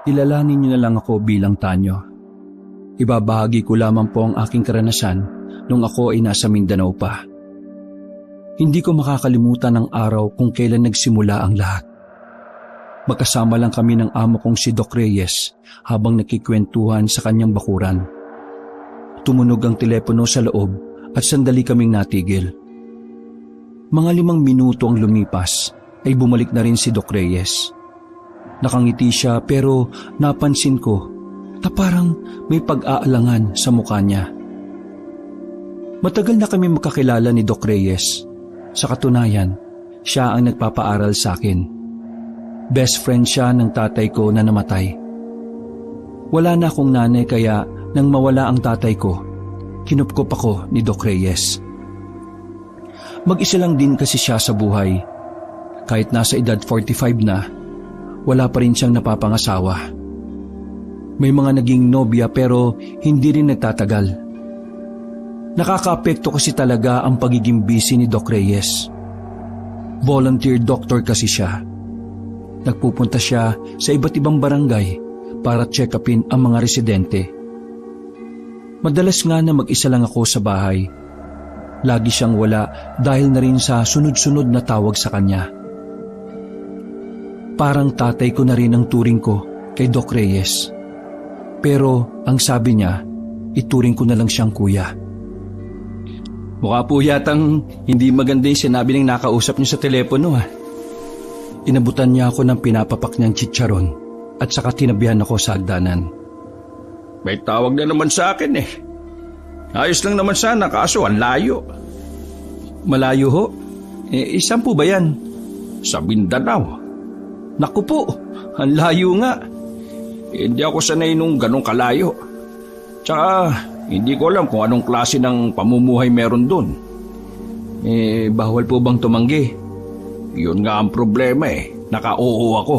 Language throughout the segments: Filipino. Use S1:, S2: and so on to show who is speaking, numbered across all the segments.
S1: Kilalanin niyo na lang ako bilang Tanyo. Ibabahagi ko lamang po ang aking karanasan nung ako ay nasa Mindanao pa. Hindi ko makakalimutan ang araw kung kailan nagsimula ang lahat. Magkasama lang kami ng amo kong si Doc Reyes habang nakikwentuhan sa kanyang bakuran. Tumunog ang telepono sa loob at sandali kaming natigil. Mga 5 minuto ang lumipas ay bumalik na rin si Doc Reyes. Nakangiti siya pero napansin ko na parang may pag-aalangan sa mukha niya. Matagal na kami magkakilala ni Doc Reyes. Sa katunayan, siya ang nagpapaaral sa akin. Best friend siya ng tatay ko na namatay. Wala na akong nanay kaya nang mawala ang tatay ko, kinupkop ako ni Doc Reyes. Mag-isa lang din kasi siya sa buhay. Kahit nasa edad 45 na, wala pa rin siyang napapangasawa. May mga naging nobya pero hindi rin nagtatagal. Nakakaapekto kasi talaga ang pagiging busy ni Doc Reyes. Volunteer doctor kasi siya. Nagpupunta siya sa iba't ibang barangay para check upin ang mga residente. Madalas nga na mag-isa lang ako sa bahay. Lagi siyang wala dahil na rin sa sunod-sunod na tawag sa kanya. Parang tatay ko na rin ang turing ko kay Doc Reyes. Pero ang sabi niya, ituring ko na lang siyang kuya. Mukha po yatang hindi maganda yung sinabi ng nakausap niyo sa telepono ha. Inabutan niya ako ng pinapapak niyang chicharon at saka tinabihan ako sa hagdanan.
S2: May tawag na naman sa akin eh. Ayos lang naman sana kaso ang layo.
S1: Malayo ho? Saan po ba yan?
S2: Sa Mindanao.
S1: Naku po, ang layo nga.
S2: Hindi ako sanay nung ganong kalayo. Tsaka hindi ko alam kung anong klase ng pamumuhay meron dun.
S1: Bawal po bang tumanggi?
S2: Yun nga ang problema eh. Naka-oo ako.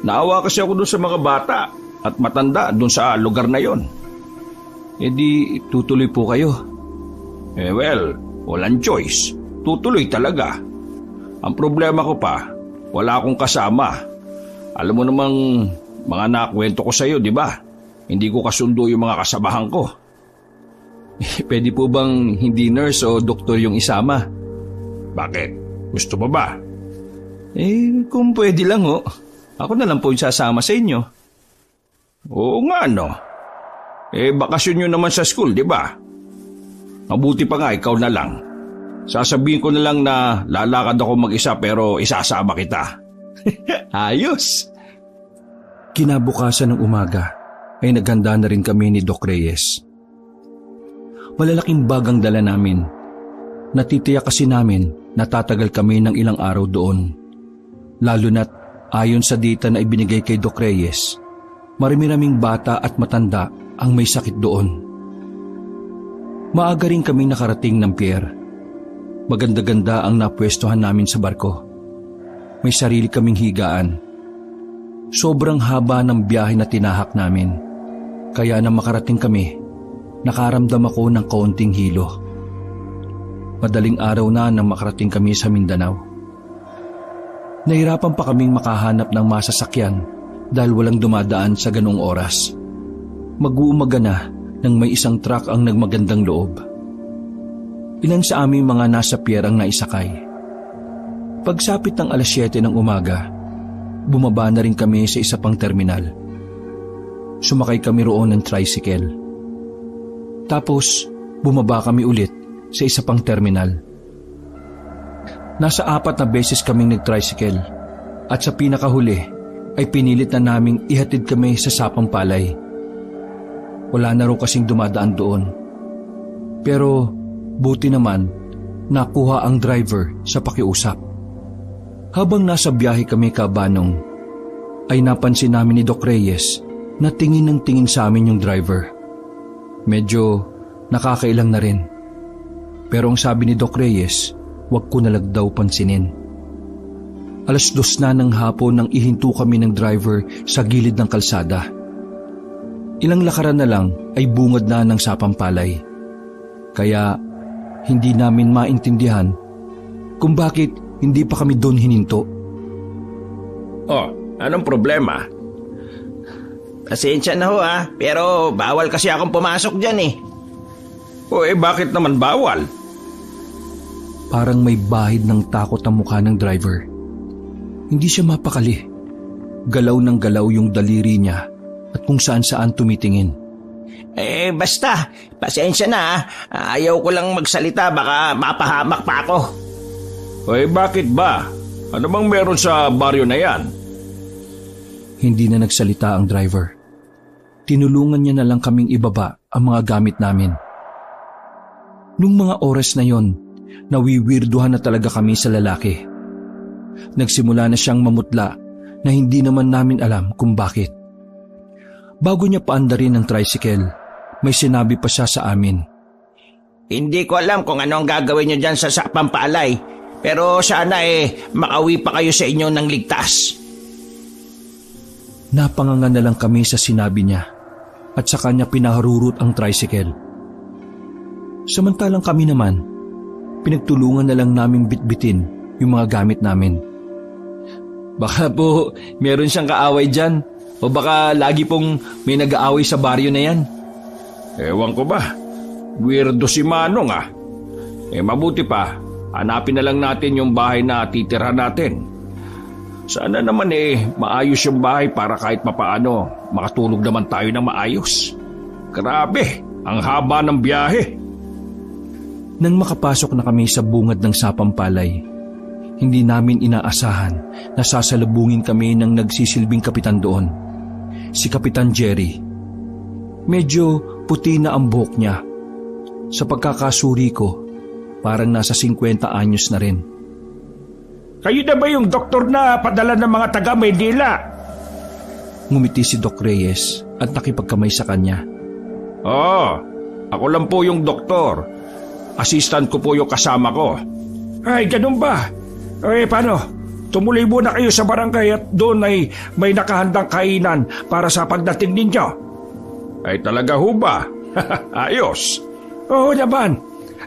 S2: Naawa kasi ako dun sa mga bata at matanda dun sa lugar na yon.
S1: Di tutuloy po kayo?
S2: Well, walang choice. Tutuloy talaga. Ang problema ko pa, wala akong kasama. Alam mo namang mga nakwento ko sa'yo, di ba? Hindi ko kasundo yung mga kasamahan ko.
S1: Pwede po bang hindi nurse o doktor yung isama?
S2: Bakit? Gusto mo ba?
S1: Kung pwede lang ho. Ako na lang po yung sasama sa inyo.
S2: Oo nga no. Bakasyon nyo naman sa school, di ba? Mabuti pa nga ikaw na lang. Sasabihin ko na lang na lalakad ako mag-isa pero isasama kita.
S1: Ayos! Kinabukasan ng umaga ay naghanda na rin kami ni Doc Reyes. Malalaking bag ang dala namin. Natitiyak kasi namin na tatagal kami ng ilang araw doon. Lalo na't ayon sa data na ibinigay kay Doc Reyes, marami-raming bata at matanda ang may sakit doon. Maaga rin kaming nakarating ng pier. Maganda-ganda ang napwestohan namin sa barko. May sarili kaming higaan. Sobrang haba ng biyahe na tinahak namin. Kaya na makarating kami, nakaramdam ako ng kaunting hilo. Madaling araw na nang makarating kami sa Mindanao. Nahirapan pa kaming makahanap ng masasakyan dahil walang dumadaan sa ganong oras. Mag-uumaga na nang may isang truck ang nagmagandang loob. Ilan sa aming mga nasa pier ang naisakay. Pagsapit ng 7:00 ng umaga, bumaba na rin kami sa isa pang terminal. Sumakay kami roon ng tricycle. Tapos, bumaba kami ulit sa isa pang terminal. Nasa 4 na beses kaming nag-tricycle at sa pinakahuli ay pinilit na naming ihatid kami sa Sapang Palay. Wala na raw kasing dumadaan doon. Pero buti naman nakuha ang driver sa pakiusap. Habang nasa biyahe kami kabanong, ay napansin namin ni Doc Reyes na tingin ng tingin sa amin yung driver. Medyo nakakailang na rin. Pero ang sabi ni Doc Reyes, wag ko nalang daw pansinin. 2:00 na ng hapon nang ihinto kami ng driver sa gilid ng kalsada. Ilang lakaran na lang ay bungad na ng Sapang Palay. Kaya hindi namin maintindihan kung bakit hindi pa kami doon hininto.
S2: Oh, anong problema?
S3: Pasensya na ho pero bawal kasi akong pumasok dyan eh.
S2: O bakit naman bawal?
S1: Parang may bahid ng takot ang mukha ng driver. Hindi siya mapakali. Galaw ng galaw yung daliri niya at kung saan-saan tumitingin.
S3: Basta, pasensya na Ayaw ko lang magsalita, baka mapahamak pa ako.
S2: Bakit ba? Ano bang meron sa baryo na yan?
S1: Hindi na nagsalita ang driver. Tinulungan niya na lang kaming ibaba ang mga gamit namin. Nung mga oras na yon, nawiwirduhan na talaga kami sa lalaki. Nagsimula na siyang mamutla na hindi naman namin alam kung bakit. Bago niya paandarin ang tricycle, may sinabi pa siya sa amin.
S3: Hindi ko alam kung ano ang gagawin niyo dyan sa sapang palay, pero sana makauwi pa kayo sa inyo ng ligtas.
S1: Napanganga na lang kami sa sinabi niya at sa kanya pinaharurot ang tricycle. Samantalang kami naman, pinagtulungan na lang namin bitbitin yung mga gamit namin. Baka po meron siyang kaaway dyan o baka lagi pong may nag-aaway sa baryo na yan.
S2: Ewan ko ba, weirdo si Manong mabuti pa, hanapin na lang natin yung bahay na titirhan natin. Sana naman maayos yung bahay para kahit mapaano makatulog naman tayo ng maayos. Grabe, ang haba ng biyahe.
S1: Nang makapasok na kami sa bungad ng sapang palay, hindi namin inaasahan na sasalubungin kami ng nagsisilbing kapitan doon, si Kapitan Jerry. Medyo puti na ang buhok niya. Sa pagkakasuri ko, parang nasa 50 anyos na rin.
S2: Kayo na ba yung doktor na padala ng mga taga Maynila?
S1: Ngumiti si Doc Reyes at nakipagkamay sa kanya.
S2: Ako lang po yung doktor. Assistant ko po yung kasama ko. Ay, ganun ba? Paano? Tumuloy muna kayo sa barangay at doon ay may nakahandang kainan para sa pagdating ninyo. Ay talaga ho ba? Ayos. Oo naman.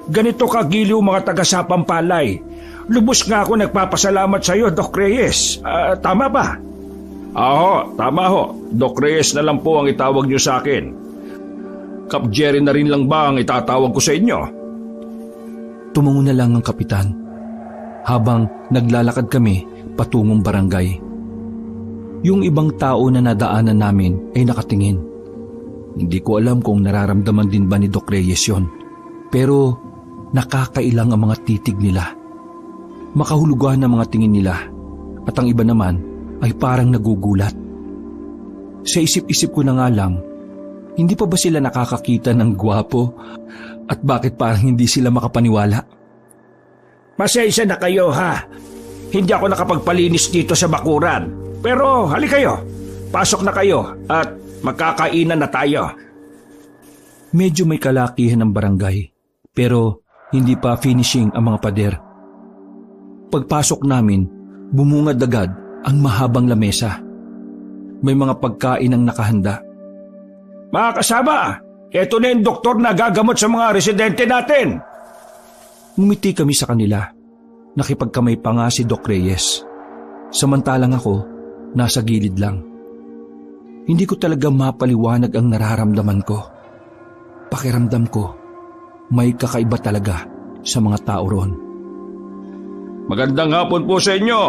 S2: Ganito kagiliw mga taga-sapang palay. Lubos nga ako nagpapasalamat sa iyo, Doc Reyes. Tama ba? Tama ho. Doc Reyes na lang po ang itawag niyo sa akin. Kap Jerry na rin lang ba ang itatawag ko sa inyo?
S1: Tumungo na lang ang kapitan habang naglalakad kami patungong barangay. Yung ibang tao na nadaanan namin ay nakatingin. Hindi ko alam kung nararamdaman din ba ni Doc Reyes yon. Pero nakakailang ang mga titig nila. Makahulugan ang mga tingin nila at ang iba naman ay parang nagugulat. Sa isip-isip ko na nga lang, hindi pa ba sila nakakakita ng gwapo at bakit parang hindi sila makapaniwala?
S2: Pasensya na kayo Hindi ako nakapagpalinis dito sa bakuran. Pero hali kayo, pasok na kayo at magkakainan na tayo.
S1: Medyo may kalakihan ng barangay pero hindi pa finishing ang mga pader. Pagpasok namin, bumungad agad ang mahabang lamesa. May mga pagkain ang nakahanda.
S2: Mga kasama, eto na yung doktor na gagamot sa mga residente natin.
S1: Ngumiti kami sa kanila. Nakipagkamay pa nga si Doc Reyes. Samantalang ako, nasa gilid lang. Hindi ko talaga mapaliwanag ang nararamdaman ko. Pakiramdam ko, may kakaiba talaga sa mga tao roon.
S2: Magandang hapon po sa inyo.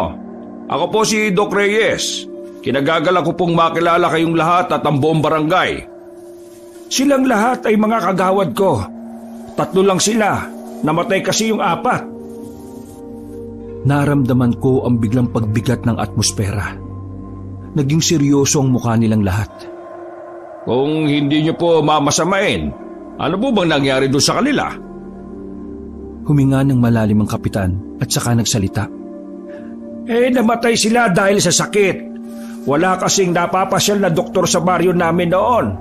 S2: Ako po si Doc Reyes. Kinagagala ko pong makilala kayong lahat at ang buong barangay. Silang lahat ay mga kagawad ko. 3 lang sila. Namatay kasi yung 4.
S1: Naramdaman ko ang biglang pagbigat ng atmosfera. Naging seryoso ang mukha nilang lahat.
S2: Kung hindi niyo po mamasamain, ano po bang nangyari doon sa kanila?
S1: Huminga ng malalim ang kapitan at saka nagsalita.
S2: Namatay sila dahil sa sakit. Wala kasing napapasyal na doktor sa baryo namin noon.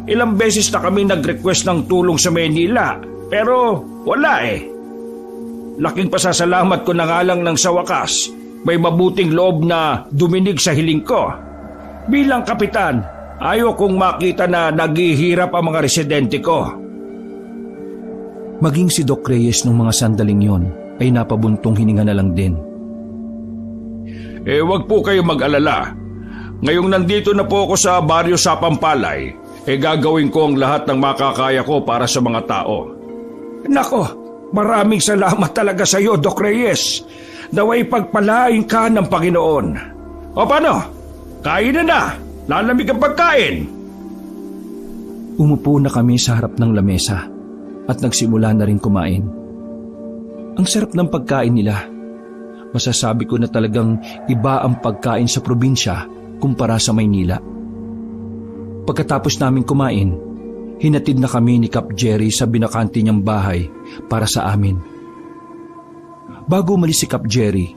S2: Ilang beses na kami nag-request ng tulong sa Maynila, pero wala Laking pasasalamat ko na nga lang nang sa wakas, may mabuting loob na duminig sa hiling ko. Bilang kapitan, ayaw kong makita na naghihirap ang mga residente ko.
S1: Maging si Doc Reyes nung mga sandaling yon ay napabuntong hininga na lang din.
S2: Wag po kayo mag-alala. Ngayong nandito na po ako sa baryo Sapampalay, gagawin ko ang lahat ng makakaya ko para sa mga tao.
S4: Nako, maraming salamat talaga sa iyo, Doc Reyes. Naway pagpalain ka ng Panginoon.
S2: O paano? Kain na! Lalamig ang pagkain!
S1: Umupo na kami sa harap ng lamesa at nagsimula na rin kumain. Ang sarap ng pagkain nila. Masasabi ko na talagang iba ang pagkain sa probinsya kumpara sa Maynila. Pagkatapos namin kumain, hinatid na kami ni Kap Jerry sa binakante niyang bahay para sa amin. Bago umalis si Kap Jerry,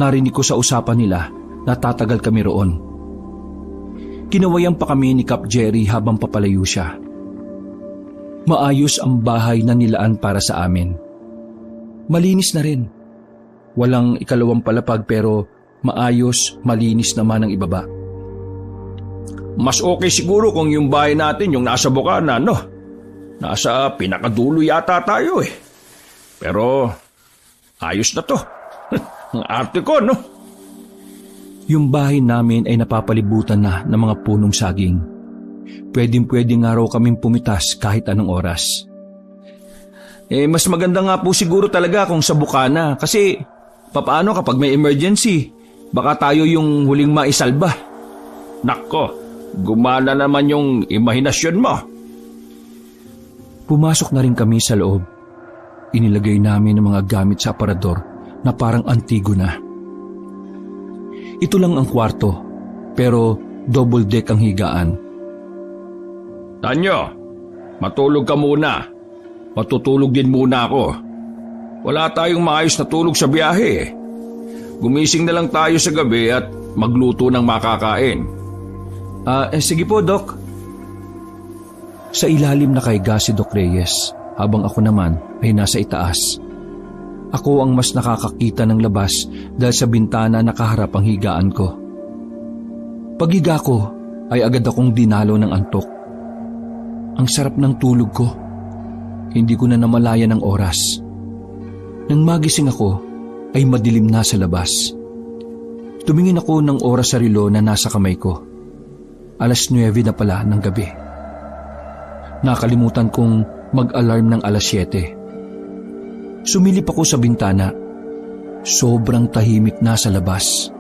S1: narinig ko sa usapan nila na tatagal kami roon. Kinawayan pa kami ni Kap Jerry habang papalayo siya. Maayos ang bahay na nilaan para sa amin. Malinis na rin. Walang ikalawang palapag pero maayos, malinis naman ang ibaba.
S2: Mas okay siguro kung yung bahay natin yung nasa Bukana, no? Nasa pinakadulo yata tayo eh. Pero ayos na to. Ang arte ko, no?
S1: Yung bahay namin ay napapalibutan na ng mga punong saging. Pwedeng-pwede nga raw kaming pumitas kahit anong oras.
S2: Mas maganda nga po siguro talaga kung sa Bukana kasi papaano kapag may emergency, baka tayo yung huling maisalba. Nako, gumana naman yung imahinasyon mo.
S1: Pumasok na rin kami sa loob. Inilagay namin ang mga gamit sa aparador na parang antigo na. Ito lang ang kwarto, pero double deck ang higaan.
S2: Tanyo, matulog ka muna. Matutulog din muna ako. Wala tayong maayos na tulog sa biyahe. Gumising na lang tayo sa gabi at magluto ng makakain.
S1: Sige po, Doc. Sa ilalim nakahiga si Doc Reyes, habang ako naman ay nasa itaas. Ako ang mas nakakakita ng labas dahil sa bintana nakaharap ang higaan ko. Paghiga ko ay agad akong dinalo ng antok. Ang sarap ng tulog ko. Hindi ko na namalayan ang oras. Nang magising ako ay madilim na sa labas. Tumingin ako ng oras sa relo na nasa kamay ko. 9:09 na pala ng gabi. Nakalimutan kong mag-alarm ng 7:00. Sumilip ako sa bintana. Sobrang tahimik na sa labas.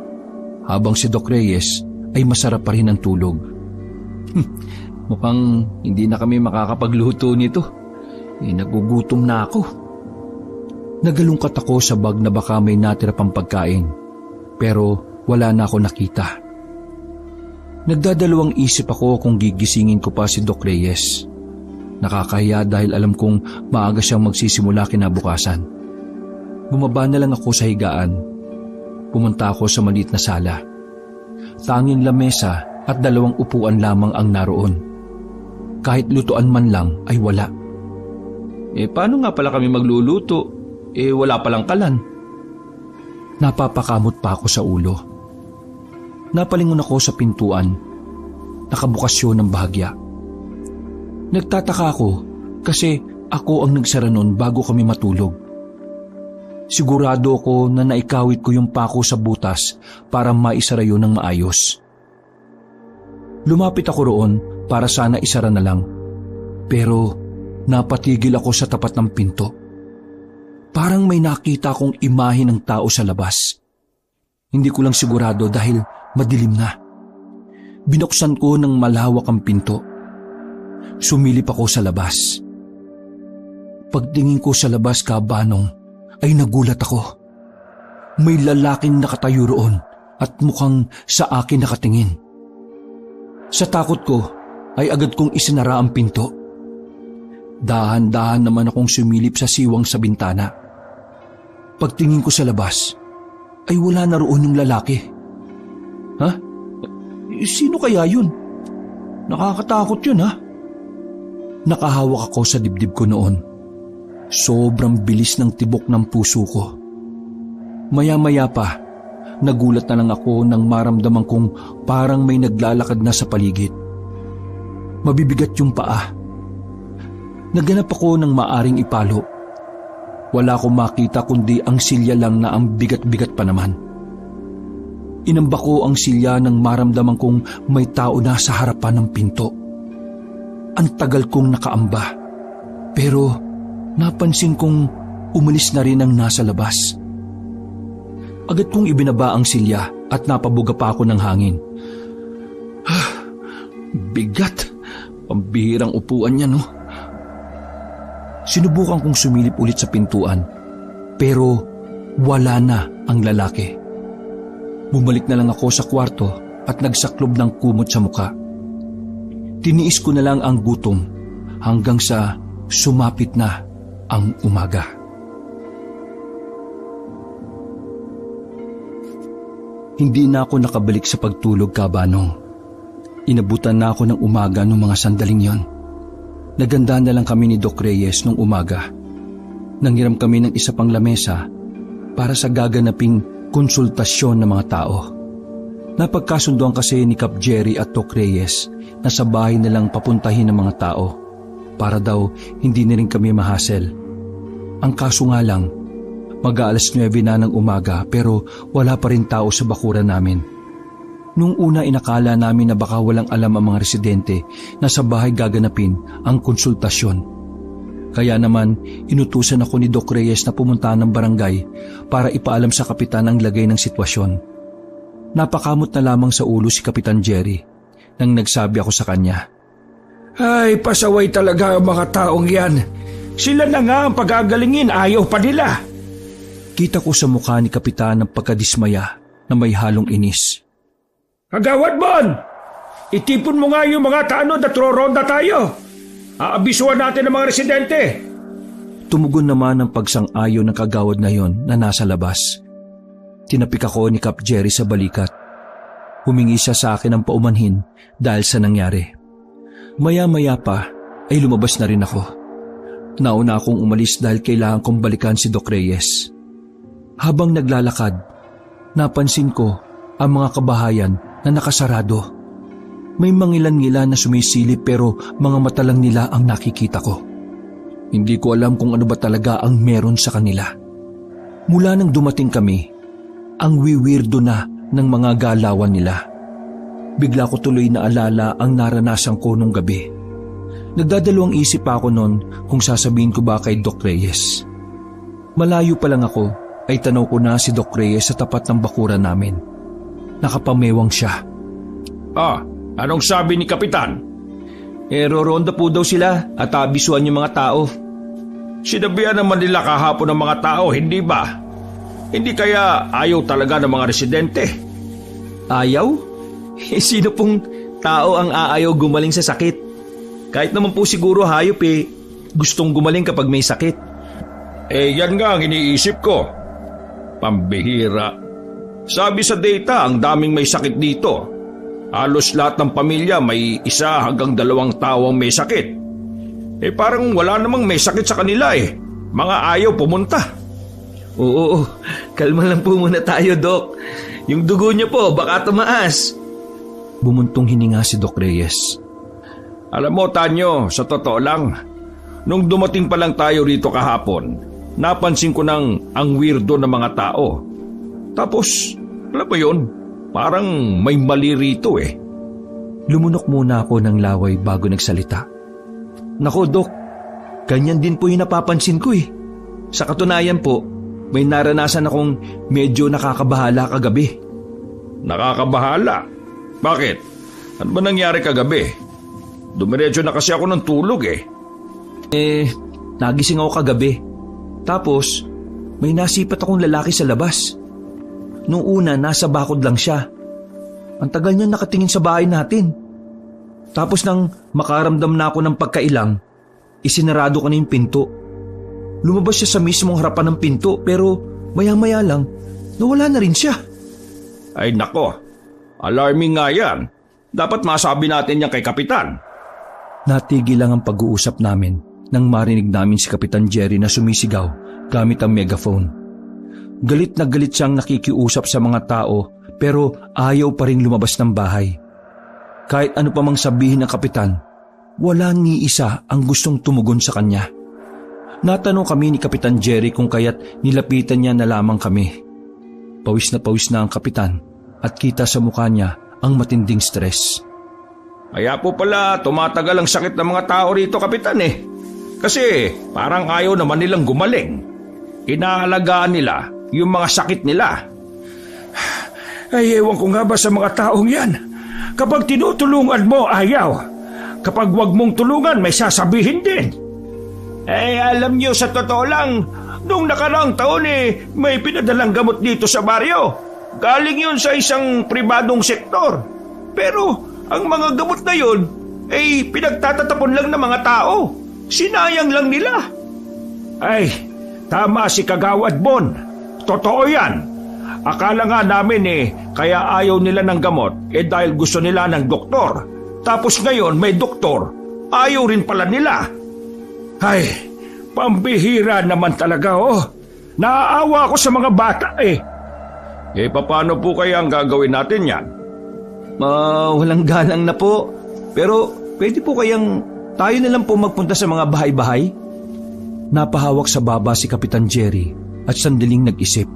S1: Habang si Doc Reyes ay masarap pa rin ang tulog. Mukhang hindi na kami makakapagluto nito. Nagugutom na ako. Nagalungkat ako sa bag na baka may natira pang pagkain. Pero wala na ako nakita. Nagdadalawang isip ako kung gigisingin ko pa si Doc Reyes. Nakakahiya dahil alam kong maaga siyang magsisimula kinabukasan. Bumaba na lang ako sa higaan. Pumunta ako sa maliit na sala. Tanging lamesa at 2 upuan lamang ang naroon. Kahit lutuan man lang ay wala. Paano nga pala kami magluluto? Wala palang kalan. Napapakamot pa ako sa ulo. Napalingon ako sa pintuan. Nakabukas yun ng bahagya. Nagtataka ako kasi ako ang nagsara nun bago kami matulog. Sigurado ako na naikawit ko yung pako sa butas para maisara yun ng maayos. Lumapit ako roon para sana isara na lang. Pero napatigil ako sa tapat ng pinto. Parang may nakita akong imahe ng tao sa labas. Hindi ko lang sigurado dahil madilim na. Binuksan ko ng malawak ang pinto. Sumilip ako sa labas. Pagtingin ko sa labas, kabanong, ay nagulat ako. May lalaking nakatayo roon at mukhang sa akin nakatingin. Sa takot ko ay agad kong isinara ang pinto. Dahan-dahan naman akong sumilip sa siwang sa bintana. Pagtingin ko sa labas, ay wala na roon yung lalaki. Ha? Sino kaya yun? Nakakatakot yun, ha? Nakahawak ako sa dibdib ko noon. Sobrang bilis ng tibok ng puso ko. Maya-maya pa, nagulat na lang ako nang maramdaman kong parang may naglalakad na sa paligid. Mabibigat yung paa. Naghanap ako ng maaring ipalo. Wala akong makita kundi ang silya lang na ang bigat-bigat pa naman. Inamba ko ang silya nang maramdaman kong may tao na sa harapan ng pinto. Ang tagal kong nakaamba, pero napansin kong umalis na rin ang nasa labas. Agad kong ibinaba ang silya at napabuga pa ako ng hangin. Bigat. Pambihirang upuan niya, no? Sinubukan kong sumilip ulit sa pintuan, pero wala na ang lalaki. Bumalik na lang ako sa kwarto at nagsaklob ng kumot sa muka. Tiniis ko na lang ang gutom hanggang sa sumapit na ang umaga. Hindi na ako nakabalik sa pagtulog, Kabanong. Inabutan na ako ng umaga noong mga sandaling yon. Naganda na lang kami ni Doc Reyes nung umaga. Nanghiram kami ng isa pang lamesa para sa gaganaping konsultasyon ng mga tao. Napagkasunduan kasi ni Cap Jerry at Doc Reyes na sa bahay na lang papuntahin ng mga tao para daw hindi na rin kami mahasel. Ang kaso nga lang, mag-aalas 9 na ng umaga pero wala pa rin tao sa bakuran namin. Nung una inakala namin na baka walang alam ang mga residente na sa bahay gaganapin ang konsultasyon. Kaya naman inutusan ako ni Doc Reyes na pumunta ng barangay para ipaalam sa kapitan ang lagay ng sitwasyon. Napakamot na lamang sa ulo si Kapitan Jerry nang nagsabi ako sa kanya.
S4: Ay, pasaway talaga ang mga taong yan. Sila na nga ang pagagalingin, ayaw pa nila.
S1: Kita ko sa mukha ni Kapitan ang pagkadismaya na may halong inis.
S4: Kagawad Bon! Itipon mo nga yung mga tanod at roronda tayo. Aabisuhan natin ang mga residente.
S1: Tumugon naman ang pagsang-ayon ng kagawad na yon na nasa labas. Tinapik ako ni Cap Jerry sa balikat. Humingi siya sa akin ng paumanhin dahil sa nangyari. Maya-maya pa ay lumabas na rin ako. Nauna akong umalis dahil kailangan kong balikan si Doc Reyes. Habang naglalakad, napansin ko ang mga kabahayan na nakasarado. May mangilan-ngilan na sumisilip pero mga mata lang nila ang nakikita ko. Hindi ko alam kung ano ba talaga ang meron sa kanila. Mula nang dumating kami, ang wiwirdo na ng mga galawan nila. Bigla ko tuloy na alala ang naranasan ko nung gabi. Nagdadalawang isip pa ako noon kung sasabihin ko ba kay Doc Reyes. Malayo pa lang ako ay tanaw ko na si Doc Reyes sa tapat ng bakuran namin. Nakapamewang siya.
S2: Anong sabi ni Kapitan?
S1: Roronda po daw sila at abisuan yung mga tao.
S2: Sinabihan naman nila kahapon ng mga tao, hindi ba? Hindi kaya ayaw talaga ng mga residente?
S1: Ayaw? Sino pong tao ang aayaw gumaling sa sakit? Kahit naman po siguro hayop gustong gumaling kapag may sakit.
S2: Yan nga ang iniisip ko. Pambihira. Sabi sa data, ang daming may sakit dito. Halos lahat ng pamilya may 1 hanggang 2 tao ang may sakit. Parang wala namang may sakit sa kanila Mga ayaw pumunta.
S1: Oo, kalma lang po muna tayo, Doc. Yung dugo niya po, baka tumaas. Bumuntong hininga si Doc Reyes.
S2: Alam mo, Tanyo, sa totoo lang, nung dumating pa lang tayo rito kahapon, napansin ko nang ang weirdo ng mga tao. Tapos, alam mo yun, parang may mali rito
S1: Lumunok muna ako ng laway bago nagsalita. Nako, Doc, ganyan din po yung napapansin ko Sa katunayan po, may naranasan akong medyo nakakabahala kagabi.
S2: Nakakabahala? Bakit? Ano ba nangyari kagabi? Dumiretso na kasi ako ng tulog
S1: Nagising ako kagabi. Tapos, may nasipat akong lalaki sa labas. Nung una, nasa bakod lang siya. Ang tagal niya nakatingin sa bahay natin. Tapos nang makaramdam na ako ng pagkailang, isinarado ko na yung pinto. Lumabas siya sa mismong harapan ng pinto pero maya-maya lang, nawala na rin siya.
S2: Ay nako, alarming nga yan. Dapat masabi natin yan kay Kapitan.
S1: Natigil lang ang pag-uusap namin nang marinig namin si Kapitan Jerry na sumisigaw gamit ang megaphone. Galit na galit siyang nakikiusap sa mga tao pero ayaw pa rin lumabas ng bahay. Kahit ano pa mang sabihin ng Kapitan, wala ni isa ang gustong tumugon sa kanya. Natanong kami ni Kapitan Jerry kung kaya't nilapitan niya na lamang kami. Pawis na ang Kapitan at kita sa mukha niya ang matinding stress.
S2: Kaya po pala tumatagal ang sakit ng mga tao rito, Kapitan eh. Kasi parang ayaw naman nilang gumaling. Inaalagaan nila yung mga sakit nila.
S4: Ay, ewan ko nga ba sa mga taong yan. Kapag tinutulungan mo, ayaw. Kapag wag mong tulungan, may sasabihin din.
S2: Alam niyo, sa totoo lang, nung nakaraang taon may pinadalang gamot dito sa baryo. Galing yun sa isang pribadong sektor. Pero ang mga gamot na yun pinagtatatapon lang ng mga tao. Sinayang lang nila.
S4: Ay, tama si Kagawad Bon. Totoo yan. Akala nga namin kaya ayaw nila ng gamot dahil gusto nila ng doktor. Tapos ngayon may doktor, ayaw rin pala nila. Ay, pambihira naman talaga Naaawa ako sa mga bata
S2: paano po kaya ang gagawin natin yan?
S1: Walang galang na po. Pero pwede po kayang tayo na lang po magpunta sa mga bahay-bahay? Napahawak sa baba si Kapitan Jerry at sandaling nag-isip.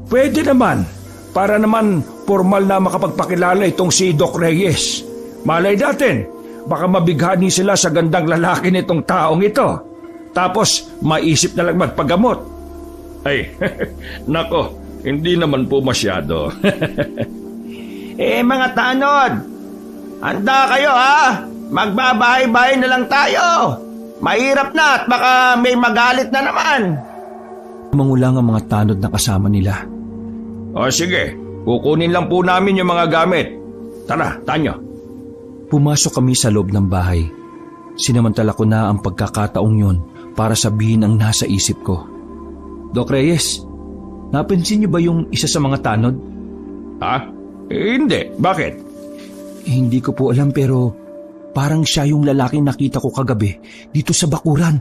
S4: Pwede naman, para naman formal na makapagpakilala itong si Doc Reyes. Malay natin, baka mabighani sila sa gandang lalaki nitong taong ito. Tapos maisip na lang magpagamot.
S2: Ay, nako, hindi naman po masyado.
S3: Mga tanod, handa kayo ha? Magbabahay-bahay na lang tayo. Mahirap na at baka may magalit na naman.
S1: Mangulang ang mga tanod na kasama nila.
S2: Sige, kukunin lang po namin yung mga gamit. Tara, Tanyo.
S1: Pumasok kami sa loob ng bahay. Sinamantala ko na ang pagkakataong yun para sabihin ang nasa isip ko. Doc Reyes, napansin niyo ba yung isa sa mga tanod?
S2: Hindi. Bakit?
S1: Hindi ko po alam pero parang siya yung lalaking nakita ko kagabi dito sa bakuran.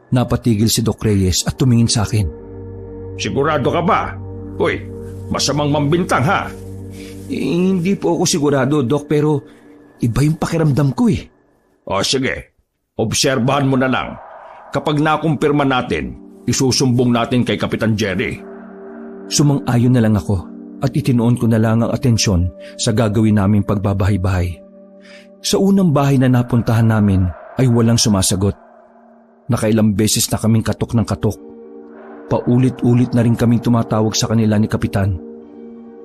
S1: Napatigil si Doc Reyes at tumingin sa akin.
S2: Sigurado ka ba? Uy, masamang mambintang ha?
S1: Hindi po ako sigurado, Doc, pero iba yung pakiramdam ko
S2: Sige, obserbahan mo na lang. Kapag nakumpirma natin, isusumbong natin kay Kapitan Jerry.
S1: Sumang-ayon na lang ako at itinoon ko na lang ang atensyon sa gagawin naming pagbabahay-bahay. Sa unang bahay na napuntahan namin ay walang sumasagot. Nakailang beses na kaming katok ng katok. Paulit-ulit na rin kaming tumatawag sa kanila ni Kapitan.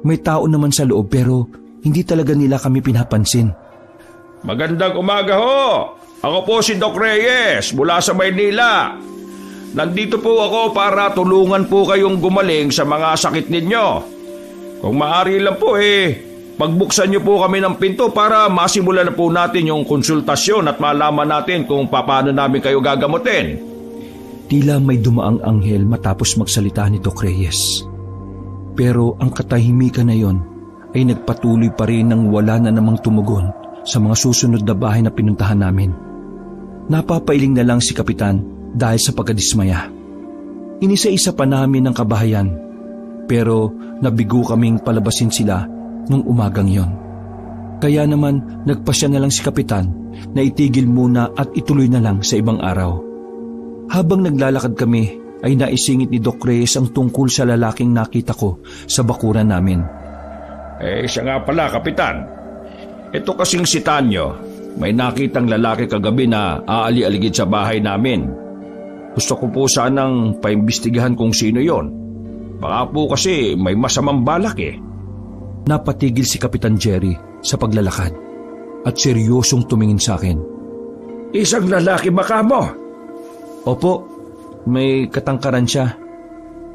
S1: May tao naman sa loob pero hindi talaga nila kami pinapansin.
S2: Magandang umaga ho! Ako po si Doc Reyes mula sa Maynila. Nandito po ako para tulungan po kayong gumaling sa mga sakit ninyo. Kung maaari lang po pagbuksan niyo po kami ng pinto para masimulan na po natin yung konsultasyon at malaman natin kung paano namin kayo gagamutin.
S1: Tila may dumaang anghel matapos magsalita ni Doc Reyes. Pero ang katahimikan na yon ay nagpatuloy pa rin nang wala na namang tumugon sa mga susunod na bahay na pinuntahan namin. Napapailing na lang si Kapitan dahil sa pagkadismaya. Inisa-isa pa namin ang kabahayan pero nabigo kaming palabasin sila nung umagang yon. Kaya naman nagpasya na lang si Kapitan na itigil muna at ituloy na lang sa ibang araw. Habang naglalakad kami ay naisingit ni Doc Reyes ang tungkol sa lalaking nakita ko sa bakuran namin.
S2: Siya nga pala, Kapitan. Ito kasing si Tanyo, may nakitang lalaki kagabi na aali-aligid sa bahay namin. Gusto ko po sanang paimbestigahan kung sino yon. Baka po kasi may masamang balak
S1: Napatigil si Kapitan Jerry sa paglalakad at seryosong tumingin sa akin.
S4: Isang lalaki baka mo?
S1: Opo, may katangkaran siya.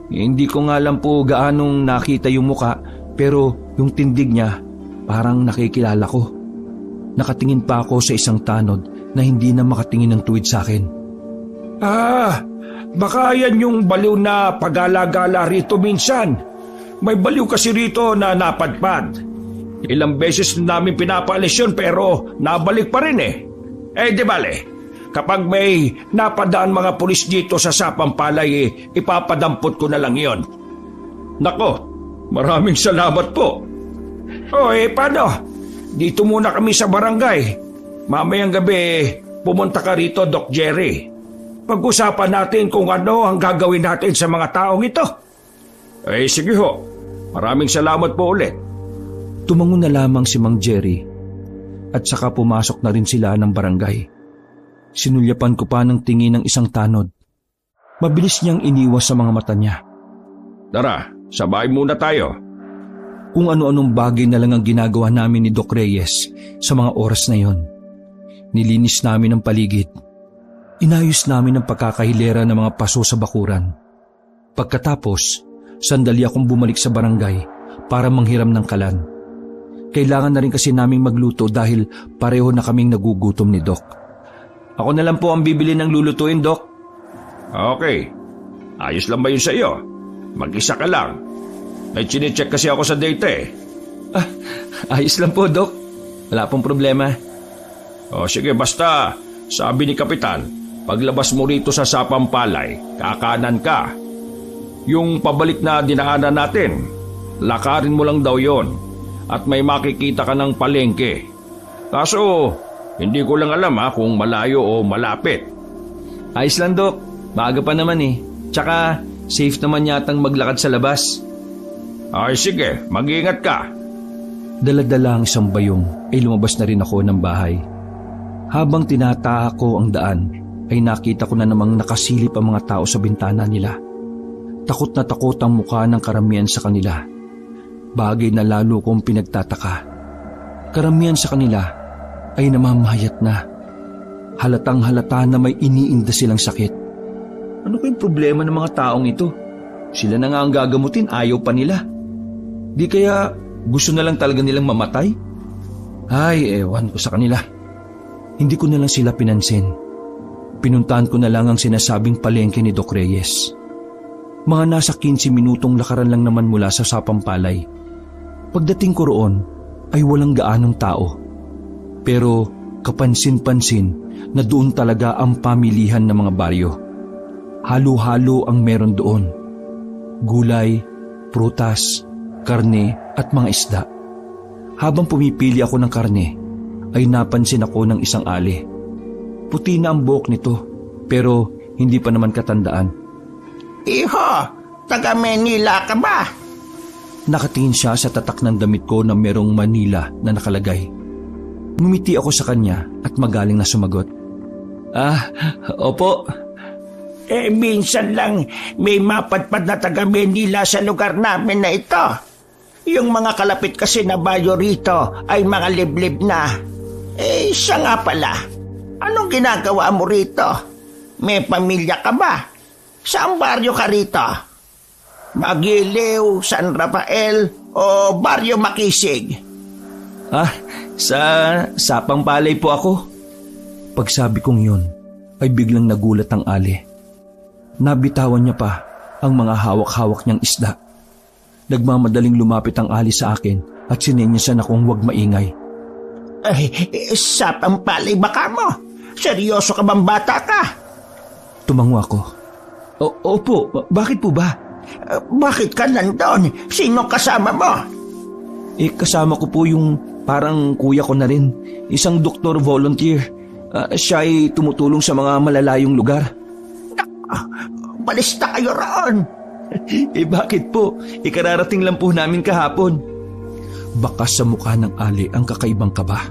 S1: Hindi ko nga lang po gaanong nakita yung muka pero yung tindig niya parang nakikilala ko. Nakatingin pa ako sa isang tanod na hindi na makatingin ng tuwid sa akin.
S4: Baka yan yung baliw na pagala-gala rito minsan. May baliw kasi rito na napadpad. Ilang beses namin pinapaalis yun pero nabalik pa rin di bale, kapag may napadaan mga pulis dito sa Sapang Palay ipapadampot ko na lang yon.
S2: Nako, maraming salamat po.
S4: Paano? Dito muna kami sa barangay. Mamayang gabi pumunta ka rito, Doc Jerry. Pag-usapan natin kung ano ang gagawin natin sa mga taong ito.
S2: Sige ho. Maraming salamat po ulit.
S1: Tumango na lamang si Mang Jerry at saka pumasok na rin sila ng barangay. Sinulyapan ko pa ng tingin ng isang tanod. Mabilis niyang iniwas sa mga mata niya.
S2: Tara, sa bahay muna tayo.
S1: Kung ano-anong bagay na lang ang ginagawa namin ni Doc Reyes sa mga oras na yon. Nilinis namin ang paligid. Inayos namin ang pagkakahilera ng mga paso sa bakuran. Pagkatapos, sandali akong bumalik sa barangay para manghiram ng kalan. Kailangan na rin kasi naming magluto dahil pareho na kaming nagugutom ni Doc. Ako na lang po ang bibili ng lulutuin, Doc.
S2: Okay. Ayos lang ba yun sa iyo? Mag-isa ka lang. May chinecheck kasi ako sa data eh.
S1: Ayos lang po, Doc. Wala pong problema.
S2: O sige, basta sabi ni Kapitan, paglabas mo rito sa Sapang Palay, kakanan ka. Yung pabalik na dinaanan natin, lakarin mo lang daw yon at may makikita ka ng palengke. Kaso, hindi ko lang alam kung malayo o malapit.
S1: Ayos lang, Doc. Maaga pa naman eh. Tsaka, safe naman yatang maglakad sa labas.
S2: Ay sige, mag-iingat ka.
S1: Dala-dala ang isang bayong ay lumabas na rin ako ng bahay. Habang tinataha ko ang daan, ay nakita ko na namang nakasilip ang mga tao sa bintana nila. Takot na takot ang mukha ng karamihan sa kanila. Bagay na lalo kong pinagtataka. Karamihan sa kanila ay namamayat na. Halatang halata na may iniinda silang sakit. Ano kayong problema ng mga taong ito? Sila na nga ang gagamutin, ayaw pa nila. Di kaya gusto na lang talaga nilang mamatay? Ay, ewan ko sa kanila. Hindi ko na lang sila pinansin. Pinuntahan ko na lang ang sinasabing palengke ni Doc Reyes. Mga nasa 15 minutong lakaran lang naman mula sa Sapang Palay. Pagdating ko roon ay walang gaanong tao. Pero kapansin-pansin na doon talaga ang pamilihan ng mga baryo. Halo-halo ang meron doon. Gulay, prutas, karne at mga isda. Habang pumipili ako ng karne, ay napansin ako ng isang ali. Puti na ang buhok nito, pero hindi pa naman katandaan.
S3: Iho, taga Manila ka ba?
S1: Nakatingin siya sa tatak ng damit ko na merong Manila na nakalagay. Ngumiti ako sa kanya at magaling na sumagot. Opo.
S3: Minsan lang may mapadpad na taga Manila sa lugar namin na ito. Yung mga kalapit kasi na baryo rito ay mga liblib na. Siya nga pala. Anong ginagawa mo rito? May pamilya ka ba? Saan baryo ka rito? Magiliw, San Rafael o baryo Makisig?
S1: Sa Sapang Palay po ako. Pagsabi kong yun, ay biglang nagulat ang ali. Nabitawan niya pa ang mga hawak-hawak niyang isda. Nagmamadaling lumapit ang ali sa akin at sininyasan akong huwag maingay.
S3: Sapang Palay ba ka mo? Seryoso ka bang bata ka?
S1: Tumango ako. Opo, bakit po ba?
S3: Bakit ka nandun? Sino kasama mo?
S1: Kasama ko po yung parang kuya ko na rin. Isang doktor volunteer. Siya ay tumutulong sa mga malalayong lugar.
S3: Balista kayo roon.
S1: Bakit po? Kararating lang po namin kahapon. Bakas sa mukha ng ali ang kakaibang kaba.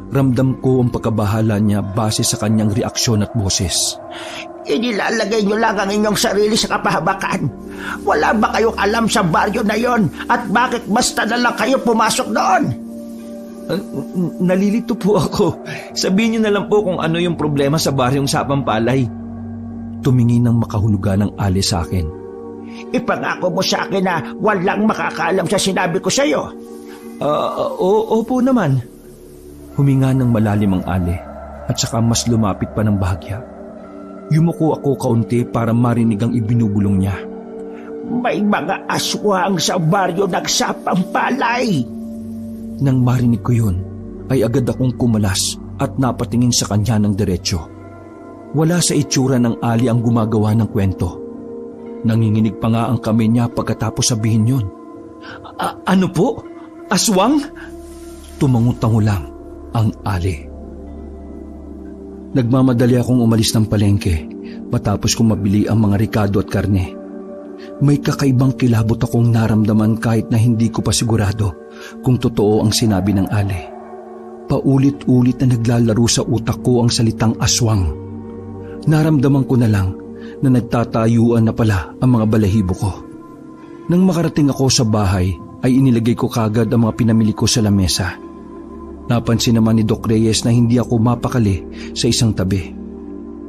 S1: Ramdam ko ang pagkabahala niya base sa kanyang reaksyon at boses.
S3: Inilalagay niyo lang ang inyong sarili sa kapahabakan. Wala ba kayong alam sa baryo na yon at bakit basta na lang kayo pumasok doon?
S1: Nalilito po ako. Sabihin niyo na lang po kung ano yung problema sa baryong Sapang Palay. Tumingin ng makahulugan ng ali sa akin.
S3: Ipangako mo sa akin na walang makakaalam sa sinabi ko sa iyo.
S1: Opo naman. Huminga ng malalim ang ali at saka mas lumapit pa ng bahagya. Yumuko ako kaunti para marinig ang ibinubulong niya.
S3: May mga aswang sa baryo ng Sapang Palay.
S1: Nang marinig ko yun, ay agad akong kumalas at napatingin sa kanya ng diretsyo. Wala sa itsura ng ali ang gumagawa ng kwento. Nanginginig pa nga ang kamay niya pagkatapos sabihin yun. Ano po? Aswang? Tumangutango lang ang ali. Nagmamadali akong umalis ng palengke matapos kong mabili ang mga rikado at karne. May kakaibang kilabot akong naramdaman kahit na hindi ko pa sigurado kung totoo ang sinabi ng Ali. Paulit-ulit na naglalaro sa utak ko ang salitang aswang. Naramdaman ko na lang na nagtatayuan na pala ang mga balahibo ko. Nang makarating ako sa bahay, ay inilagay ko kagad ang mga pinamili ko sa lamesa. Napansin naman ni Doc Reyes na hindi ako mapakali sa isang tabi.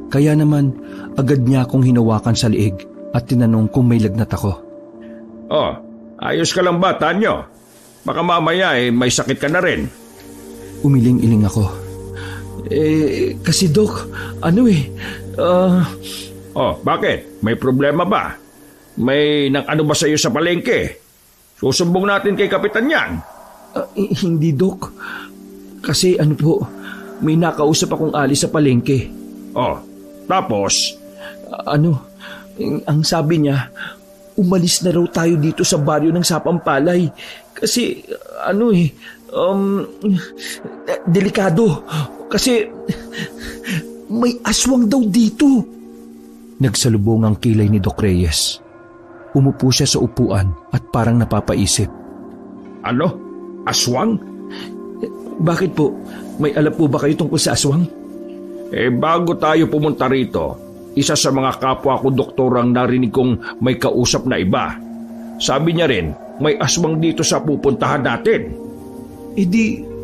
S1: Kaya naman, agad niya akong hinawakan sa liig at tinanong kung may lagnat ako.
S2: Oh, ayos ka lang ba, Tanyo? Baka mamaya may sakit ka na rin.
S1: Umiling-iling ako. Kasi Doc,
S2: Oh, bakit? May problema ba? May nang-ano ba sa'yo sa palengke? Susumbong natin kay Kapitan yan.
S1: Hindi, Doc. Kasi may nakausap akong Ali sa palengke.
S2: Oh, tapos?
S1: Ang sabi niya, umalis na raw tayo dito sa baryo ng Sapampalay. Kasi, delikado. Kasi, may aswang daw dito. Nagsalubong ang kilay ni Doc Reyes. Umupo siya sa upuan at parang napapaisip.
S2: Ano? Aswang?
S1: Bakit po? May alam po ba kayo tungkol sa aswang?
S2: Bago tayo pumunta rito, isa sa mga kapwa ko doktor ang narinig kong may kausap na iba. Sabi niya rin, may aswang dito sa pupuntahan natin.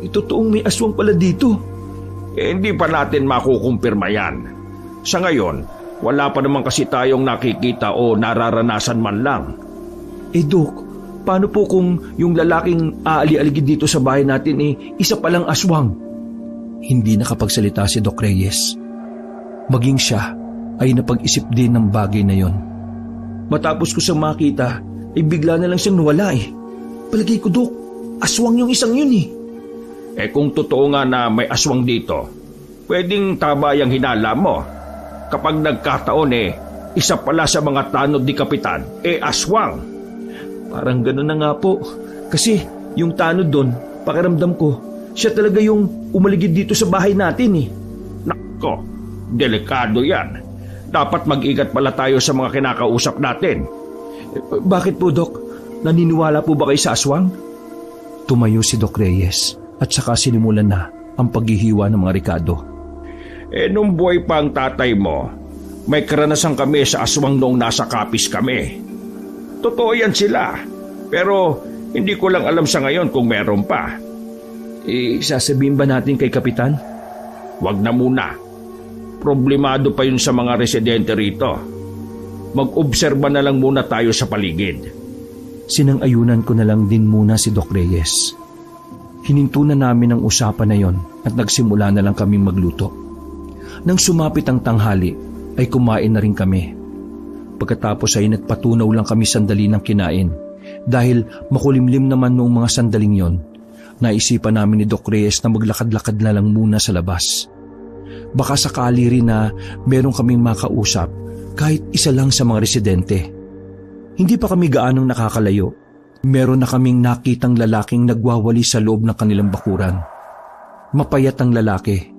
S1: Totoong may aswang pala dito.
S2: Hindi pa natin makukumpirma yan. Sa ngayon, wala pa naman kasi tayong nakikita o nararanasan man lang.
S1: Doc, paano po kung yung lalaking aali-aligid dito sa bahay natin isa palang aswang? Hindi nakapagsalita si Doc Reyes. Maging siya ay napag-isip din ng bagay na yon. Matapos ko siyang makita, bigla na lang siyang nawala. Palagay ko, Doc, aswang yung isang yun .
S2: Kung totoo nga na may aswang dito, pwedeng tama yung hinala mo. Kapag nagkataon isa pala sa mga tanod ni Kapitan, aswang.
S1: Parang gano'n na nga po. Kasi yung tanod doon, pakiramdam ko, siya talaga yung umaligid dito sa bahay natin .
S2: Nako, delikado yan. Dapat mag-ingat pala tayo sa mga kinakausap natin.
S1: Bakit po, Doc? Naniniwala po ba kayo sa aswang? Tumayo si Doc Reyes at saka sinimulan na ang paghihiwa ng mga rekado.
S2: Nung buhay pa ang tatay mo, may karanasan kami sa aswang noong nasa Kapis kami. Totoo yan sila, pero hindi ko lang alam sa ngayon kung meron pa.
S1: Sasabihin ba natin kay Kapitan?
S2: Wag na muna. Problemado pa yun sa mga residente rito. Mag-obserba na lang muna tayo sa paligid.
S1: Sinang-ayunan ko na lang din muna si Doc Reyes. Hininto na namin ang usapan na yon at nagsimula na lang kaming magluto. Nang sumapit ang tanghali, ay kumain na rin kami. Pagkatapos ay nagpatunaw lang kami sandali ng kinain. Dahil makulimlim naman noong mga sandaling yon, naisipan namin ni Doc Reyes na maglakad-lakad na lang muna sa labas. Baka sakali rin na meron kaming makausap kahit isa lang sa mga residente. Hindi pa kami gaanong nakakalayo. Meron na kaming nakitang lalaking nagwawali sa loob ng kanilang bakuran. Mapayat ang lalaki.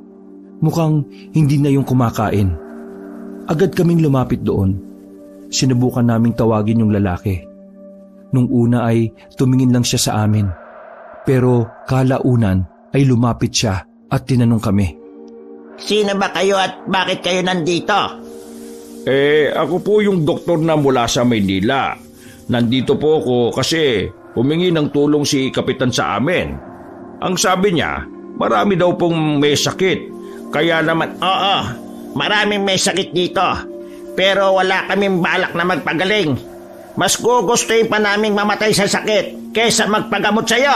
S1: Mukhang hindi na yung kumakain. Agad kaming lumapit doon. Sinubukan naming tawagin yung lalaki. Nung una ay tumingin lang siya sa amin. Pero kalaunan ay lumapit siya at tinanong kami.
S3: Sino ba kayo at bakit kayo nandito?
S2: Ako po yung doktor na mula sa Maynila. Nandito po ako kasi humingi ng tulong si Kapitan sa amin. Ang sabi niya, marami daw pong may sakit. Kaya naman,
S3: oo, maraming may sakit dito. Pero wala kaming balak na magpagaling. Mas gugustuhin pa naming mamatay sa sakit kaysa magpagamot sa'yo.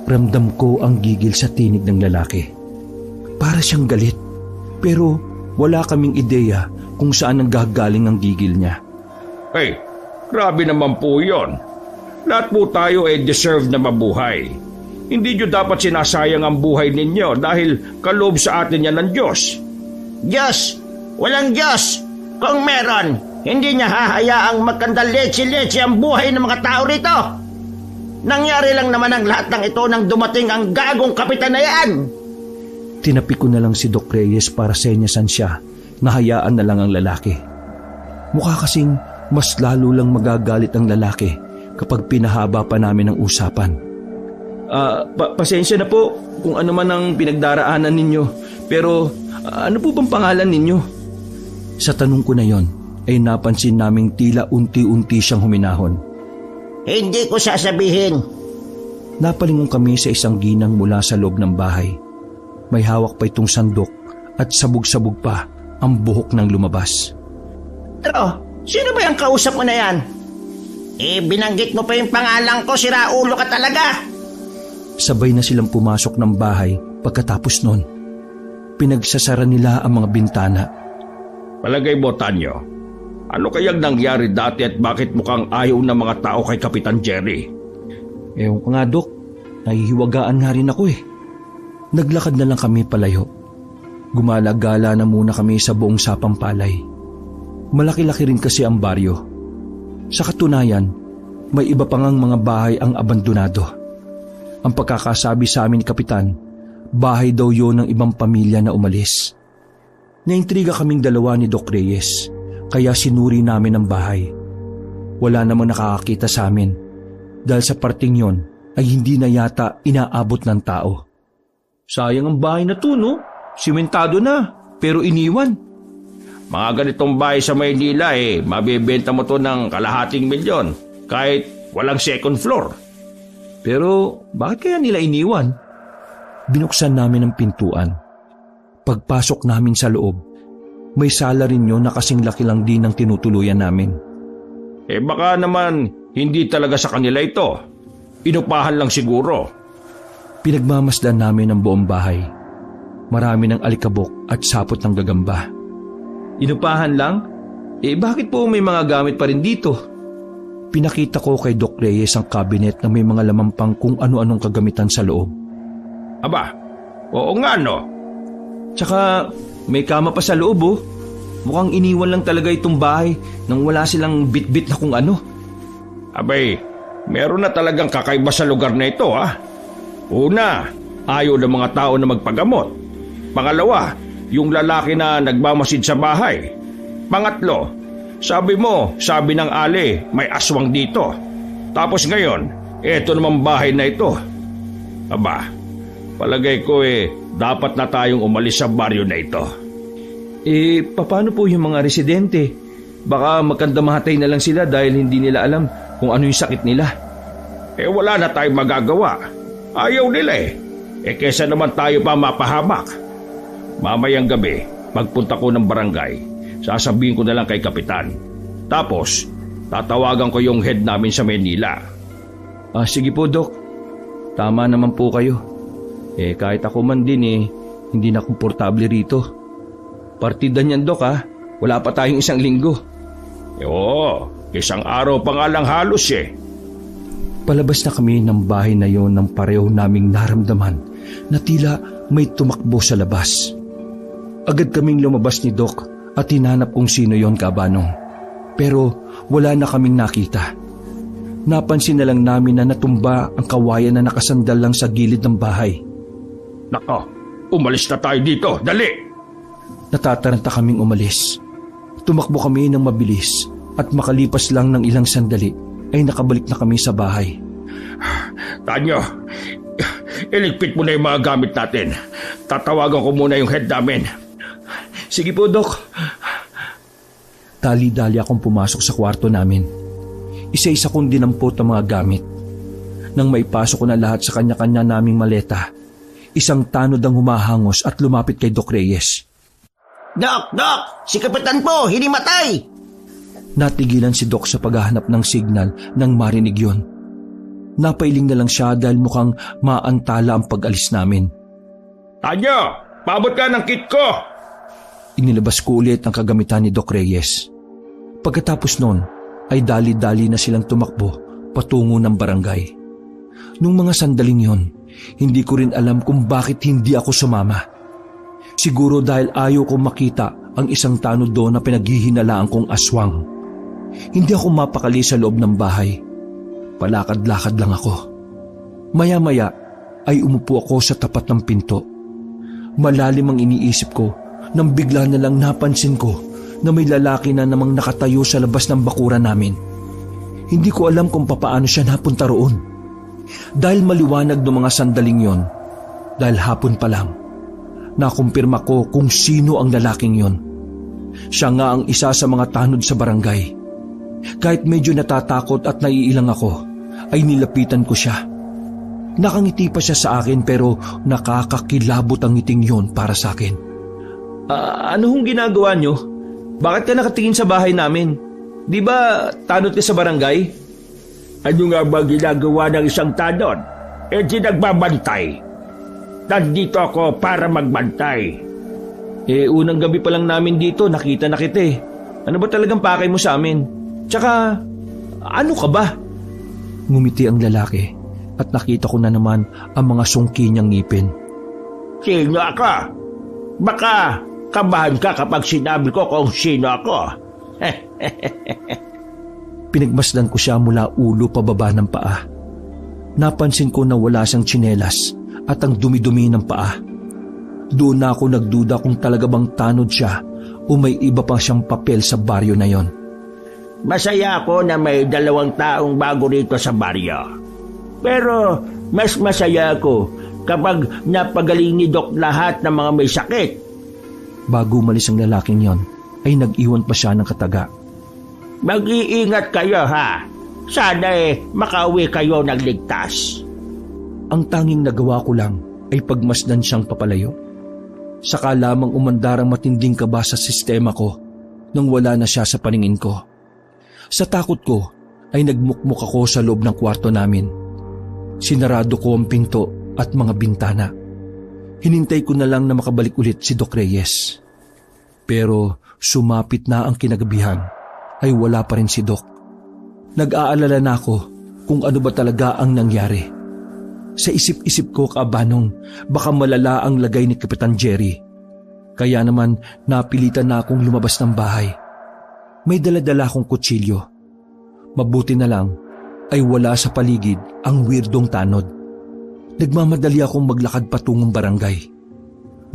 S1: Ramdam ko ang gigil sa tinig ng lalaki. Para siyang galit. Pero wala kaming ideya kung saan nanggagaling ang gigil niya.
S2: Grabe naman po yun. Lahat po tayo deserve na mabuhay. Hindi nyo dapat sinasayang ang buhay ninyo dahil kaloob sa atin yan ng Diyos.
S3: Diyos? Walang Diyos. Kung meron, hindi niya hahayaang magkandaletse-letse ang buhay ng mga tao rito. Nangyari lang naman ang lahat ng ito nang dumating ang gagong kapitan na yan.
S1: Tinapi ko na lang si Doc Reyes para senyasan siya. Nahayaan na lang ang lalaki. Mukha kasing mas lalo lang magagalit ang lalaki kapag pinahaba pa namin ang usapan. Pasensya na po kung ano man ang pinagdaraanan ninyo. Pero ano po bang pangalan ninyo? Sa tanong ko na yon ay napansin naming tila unti-unti siyang huminahon.
S3: Hindi ko sasabihin.
S1: Napalingon kami sa isang ginang mula sa loob ng bahay. May hawak pa itong sandok at sabog-sabog pa ang buhok ng lumabas.
S3: Pero, sino ba yung kausap mo na yan? Binanggit mo pa yung pangalan ko, siraulo ka talaga.
S1: Sabay na silang pumasok ng bahay pagkatapos nun. Pinagsasara nila ang mga bintana.
S2: Palagay mo, Tanyo, ano kayang nangyari dati at bakit mukhang ayaw ng mga tao kay Kapitan Jerry?
S1: Ewan ko nga, Dok. Nahihiwagaan nga rin ako eh. Naglakad na lang kami palayo. Gumala-gala na muna kami sa buong sapang palay. Malaki-laki rin kasi ang baryo. Sa katunayan, may iba pang mga bahay ang abandonado. Ang pagkakasabi sa amin ni Kapitan, bahay daw yun ng ibang pamilya na umalis. Naintriga kaming dalawa ni Doc Reyes, kaya sinuri namin ang bahay. Wala namang nakakakita sa amin, dahil sa parting yon ay hindi na yata inaabot ng tao. Sayang ang bahay na to, no? Simentado na, pero iniwan.
S2: Mga ganitong bahay sa Maynila mabibenta mo to ng $250,000 kahit walang second floor.
S1: Pero bakit kaya nila iniwan? Binuksan namin ang pintuan. Pagpasok namin sa loob, may sala rin yun na kasing laki lang din ng tinutuluyan namin.
S2: Baka naman hindi talaga sa kanila ito. Inupahan lang siguro.
S1: Pinagmamasdan namin ang buong bahay. Marami ng alikabok at sapot ng gagamba. Inupahan lang? Bakit po may mga gamit pa rin dito? Pinakita ko kay Doc Reyes ang cabinet na may mga laman pang kung ano-anong kagamitan sa loob.
S2: Aba, oo nga no.
S1: Tsaka may kama pa sa loob oh. Mukhang iniwan lang talaga itong bahay nang wala silang bit-bit na kung ano.
S2: Abay, meron na talagang kakaiba sa lugar na ito ha. Una, ayaw ng mga tao na magpagamot. Pangalawa, yung lalaki na nagmamasid sa bahay. Pangatlo, sabi ng ali, may aswang dito. Tapos ngayon, eto namang bahay na ito. Aba, palagay ko dapat na tayong umalis sa baryo na ito.
S1: Paano po yung mga residente? Baka magkandamahatay na lang sila dahil hindi nila alam kung ano yung sakit nila.
S2: Wala na tayong magagawa. Ayaw nila kesa naman tayo pa mapahamak. Mamayang gabi, pagpunta ko ng barangay, sasabihin ko na lang kay Kapitan. Tapos, tatawagan ko yung head namin sa Manila.
S1: Sige po, Doc. Tama naman po kayo. Kahit ako man din hindi na komportable rito. Partida niyan, Doc ha. Wala pa tayong 1 linggo.
S2: Oo, 1 araw pa nga lang halos
S1: Palabas na kami ng bahay na yon nang pareho naming naramdaman na tila may tumakbo sa labas. Agad kaming lumabas ni Doc at hinanap kung sino yon, Kabanong. Pero wala na kaming nakita. Napansin na lang namin na natumba ang kawayan na nakasandal lang sa gilid ng bahay.
S2: Nako, umalis na tayo dito, dali!
S1: Natataranta kaming umalis. Tumakbo kami ng mabilis at makalipas lang ng ilang sandali ay nakabalik na kami sa bahay.
S2: Tanyo, iligpit mo na yung mga gamit natin. Tatawagan ko muna yung head namin.
S1: Sige po, Doc. Dali-dali akong pumasok sa kwarto namin. Isa-isa kong dinampot ang mga gamit. Nang maipasok ko na lahat sa kanya-kanya naming maleta, isang tanod ang humahangos at lumapit kay Doc Reyes.
S3: Doc! Si Kapitan po, hinimatay!
S1: Natigilan si Doc sa paghahanap ng signal nang marinig yon. Napailing na lang siya dahil mukhang maantala ang pag-alis namin.
S2: Tanyo, paabot ka ng kit ko!
S1: Inilabas ko ulit ang kagamitan ni Doc Reyes. Pagkatapos nun, ay dali-dali na silang tumakbo patungo ng barangay. Nung mga sandaling yon, hindi ko rin alam kung bakit hindi ako sumama. Siguro dahil ayaw kong makita ang isang tanod doon na pinaghihinalaan kong aswang. Hindi ako mapakali sa loob ng bahay. Palakad-lakad lang ako. Maya-maya ay umupo ako sa tapat ng pinto. Malalim ang iniisip ko nang bigla na lang napansin ko na may lalaki na namang nakatayo sa labas ng bakuran namin. Hindi ko alam kung papaano siya napunta roon. Dahil maliwanag ng mga sandaling yon, dahil hapon pa lang, nakumpirma ko kung sino ang lalaking yon. Siya nga ang isa sa mga tanod sa barangay. Kahit medyo natatakot at naiilang ako, ay nilapitan ko siya. Nakangiti pa siya sa akin pero nakakakilabot ang ngiting yon para sa akin.
S5: Ano hong ginagawa nyo? Bakit ka nakatingin sa bahay namin? Di ba tanod ka sa barangay?
S4: Ano nga ba ginagawa ng isang tanod? Di nagbabantay. Nandito ako para magbantay.
S5: Unang gabi pa lang namin dito, nakita na kita eh. Ano ba talagang pakay mo sa amin? Tsaka, ano ka ba?
S1: Ngumiti ang lalaki at nakita ko na naman ang mga sungki niyang ngipin.
S4: Sino ako? Baka kabahan ka kapag sinabi ko kung sino ako.
S1: Pinagmasdan ko siya mula ulo pababa ng paa. Napansin ko na wala siyang tsinelas at ang dumi-dumi ng paa. Doon na ako nagduda kung talaga bang tanod siya o may iba pa siyang papel sa baryo na yon.
S3: Masaya ako na may 2 taong bago rito sa baryo. Pero mas masaya ako kapag napagaling ni Doc lahat ng mga may sakit.
S1: Bago umalis ang lalaking yon, ay nag-iwan pa siya ng kataga.
S3: Mag-iingat kayo ha. Sana makauwi kayo ng ligtas.
S1: Ang tanging nagawa ko lang ay pagmasdan siyang papalayo. Saka lamang umandar ang matinding kaba sa sistema ko nang wala na siya sa paningin ko. Sa takot ko ay nagmukmuk ako sa loob ng kwarto namin. Sinarado ko ang pinto at mga bintana. Hinintay ko na lang na makabalik ulit si Doc Reyes. Pero sumapit na ang kinagabihan ay wala pa rin si Doc. Nag-aalala na ako kung ano ba talaga ang nangyari. Sa isip-isip ko kaabanong baka malala ang lagay ni Kapitan Jerry. Kaya naman napilitan na akong lumabas ng bahay. May dala-dala akong kutsilyo. Mabuti na lang ay wala sa paligid ang weirdong tanod. Nagmamadali akong maglakad patungong barangay.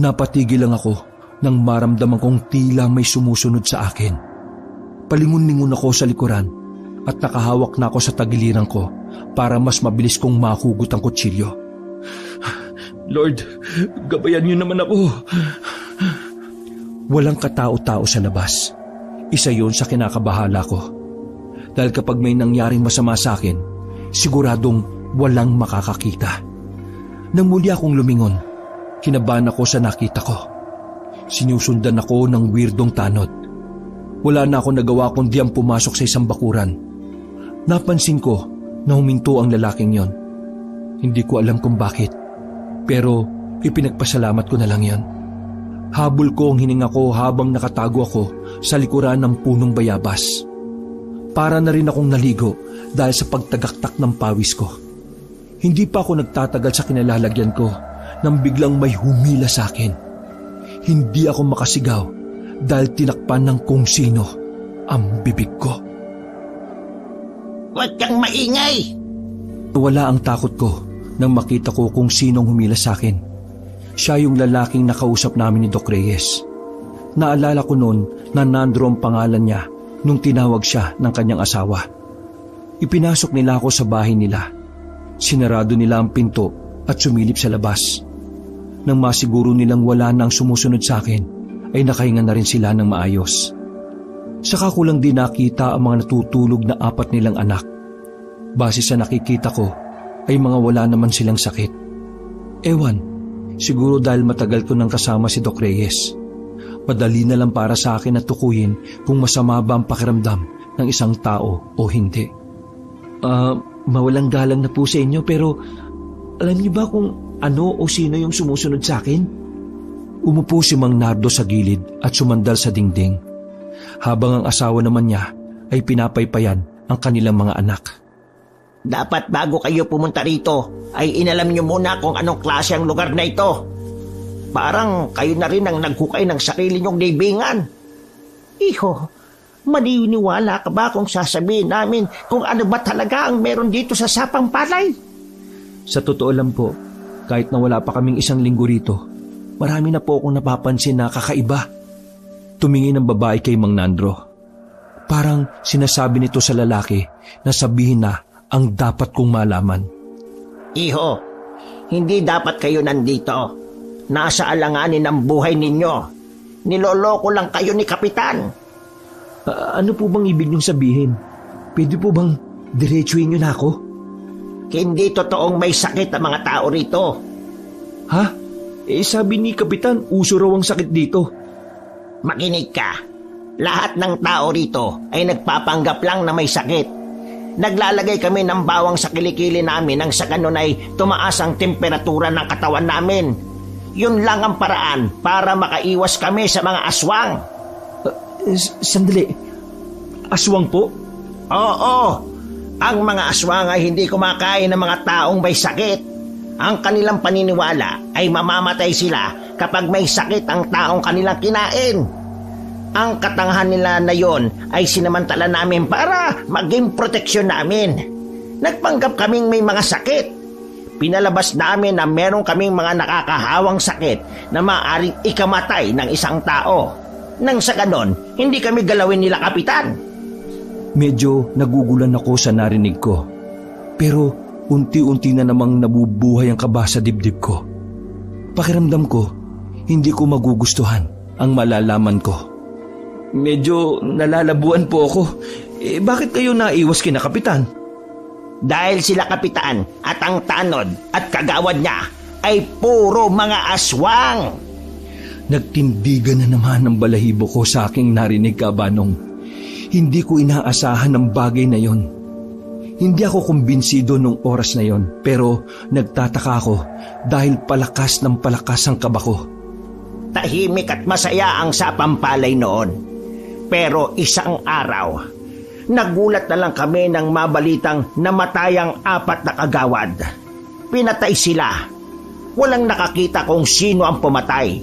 S1: Napatigil lang ako nang maramdaman kong tila may sumusunod sa akin. Palingon-lingon ako sa likuran at nakahawak na ako sa tagiliran ko para mas mabilis kong mahugot ang kutsilyo.
S5: Lord, gabayan niyo naman ako.
S1: Walang katao-tao sa labas. Isa yon sa kinakabahala ko. Dahil kapag may nangyaring masama sa akin, siguradong walang makakakita. Nang muli akong lumingon, kinabahan ako sa nakita ko. Sinusundan ako ng weirdong tanod. Wala na ako nagawa kundi ang pumasok sa isang bakuran. Napansin ko na huminto ang lalaking yon. Hindi ko alam kung bakit, pero ipinagpasalamat ko na lang yan. Habol ko ang hininga ko habang nakatago ako sa likuran ng punong bayabas. Para na rin akong naligo dahil sa pagtagaktak ng pawis ko. Hindi pa ako nagtatagal sa kinalalagyan ko nang biglang may humila sa akin. Hindi ako makasigaw dahil tinakpan ng kung sino ang bibig ko.
S3: Huwag kang maingay!
S1: Wala ang takot ko nang makita ko kung sinong humila sa akin. Siya yung lalaking nakausap namin ni Doc Reyes. Naalala ko noon na Nandro ang pangalan niya nung tinawag siya ng kanyang asawa. Ipinasok nila ako sa bahay nila. Sinarado nila ang pinto at sumilip sa labas. Nang masiguro nilang wala nang sumusunod sa akin, ay nakahinga na rin sila ng maayos. Saka ko lang din nakita ang mga natutulog na 4 nilang anak. Base sa nakikita ko, ay mga wala naman silang sakit. Ewan, siguro dahil matagal ko nang kasama si Doc Reyes. Madali na lang para sa akin na tukuyin kung masama ba ang pakiramdam ng isang tao o hindi. Mawalang galang na po sa inyo pero alam niyo ba kung ano o sino yung sumusunod sa akin? Umupo si Mang Nardo sa gilid at sumandal sa dingding. Habang ang asawa naman niya ay pinapaypayan ang kanilang mga anak.
S3: Dapat bago kayo pumunta rito ay inalam niyo muna kung anong klase ang lugar na ito. Parang kayo na rin ang naghukay ng sarili niyong libingan. Iho, maniniwala ka ba kung sasabihin namin kung ano ba talaga ang meron dito sa Sapang Palay?
S1: Sa totoo lang po, kahit na wala pa kaming 1 linggo rito, marami na po akong napapansin na kakaiba. Tumingin ang babae kay Mang Nandro. Parang sinasabi nito sa lalaki na sabihin na ang dapat kong malaman.
S3: Iho, hindi dapat kayo nandito. Nasa alanganin ang buhay ninyo. Niloloko lang kayo ni Kapitan.
S5: Ano po bang ibig niyong sabihin? Pwede po bang diretsuhin niyo na ako?
S3: Hindi totoong may sakit ang mga tao rito.
S5: Ha? Sabi ni Kapitan, uso raw ang sakit dito.
S3: Makinig ka. Lahat ng tao rito ay nagpapanggap lang na may sakit. Naglalagay kami ng bawang sa kilikili namin nang sa ganun ay tumaas ang temperatura ng katawan namin. Yun lang ang paraan para makaiwas kami sa mga aswang.
S5: Sandali. Aswang po?
S3: Oo. Ang mga aswang ay hindi kumakain ng mga taong may sakit. Ang kanilang paniniwala ay mamamatay sila kapag may sakit ang taong kanilang kinain. Ang katangahan nila na yon ay sinamantala namin para maging proteksyon namin. Nagpanggap kaming may mga sakit. Pinalabas namin na meron kaming mga nakakahawang sakit na maaaring ikamatay ng isang tao. Nang sa ganon, hindi kami galawin nila, Kapitan.
S1: Medyo nagugulan ako sa narinig ko. Pero unti-unti na namang nabubuhay ang kaba sa dibdib ko. Pakiramdam ko, hindi ko magugustuhan ang malalaman ko.
S5: Medyo nalalabuan po ako. Bakit kayo naiwas kina Kapitan?
S3: Dahil sila Kapitan at ang tanod at kagawad niya ay puro mga aswang.
S1: Nagtindigan na naman ang balahibo ko sa aking narinig, Kabanong. Hindi ko inaasahan ang bagay na yon. Hindi ako kumbinsido nung oras na yon, pero nagtataka ako dahil palakas ng palakas ang kaba ko.
S3: Tahimik at masaya ang sapampalay noon. Pero isang araw, nagulat na lang kami nang mabalitang namatay ang 4 na kagawad. Pinatay sila. Walang nakakita kung sino ang pumatay.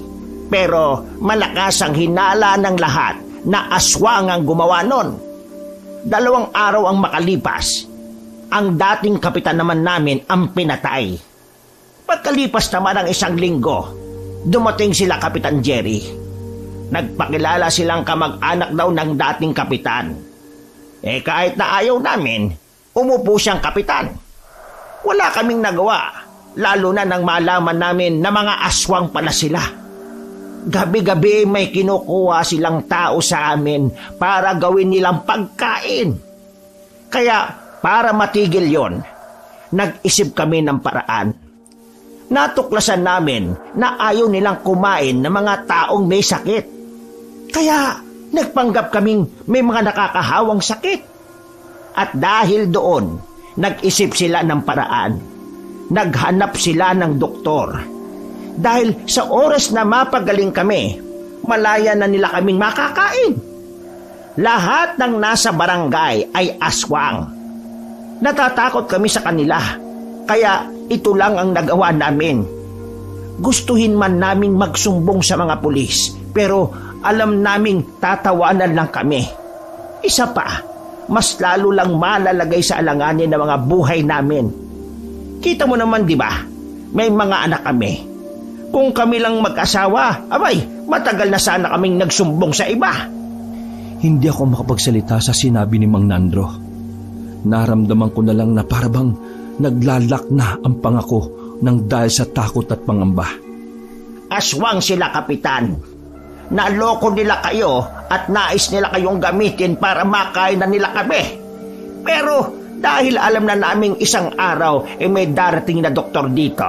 S3: Pero malakas ang hinala ng lahat na aswang ang gumawa nun. 2 araw ang makalipas. Ang dating kapitan naman namin ang pinatay. Pagkalipas naman ng 1 linggo, dumating sila Kapitan Jerry. Nagpakilala silang kamag-anak daw ng dating kapitan. Kahit na ayaw namin, umupo siyang kapitan. Wala kaming nagawa, lalo na nang malaman namin na mga aswang pala sila. Gabi-gabi may kinukuha silang tao sa amin para gawin nilang pagkain. Kaya para matigil yon, nag-isip kami ng paraan. Natuklasan namin na ayaw nilang kumain ng mga taong may sakit. Kaya nagpanggap kaming may mga nakakahawang sakit. At dahil doon, nag-isip sila ng paraan. Naghanap sila ng doktor. Dahil sa oras na mapagaling kami, malaya na nila kaming makakain. Lahat ng nasa barangay ay aswang. Natatakot kami sa kanila. Kaya ito lang ang nagawa namin. Gustuhin man naming magsumbong sa mga pulis, pero alam naming tatawanan lang kami. Isa pa, mas lalo lang malalagay sa alanganin ng mga buhay namin. Kita mo naman, di ba? May mga anak kami. Kung kami lang mag-asawa, abay, matagal na sana kaming nagsumbong sa iba.
S1: Hindi ako makapagsalita sa sinabi ni Mang Nandro. Naramdaman ko na lang na parabang naglalak na ang pangako ng dahil sa takot at pangamba.
S3: Aswang sila, Kapitan. Naloko nila kayo at nais nila kayong gamitin para makain na nila kami. Pero dahil alam na naming isang araw may darating na doktor dito,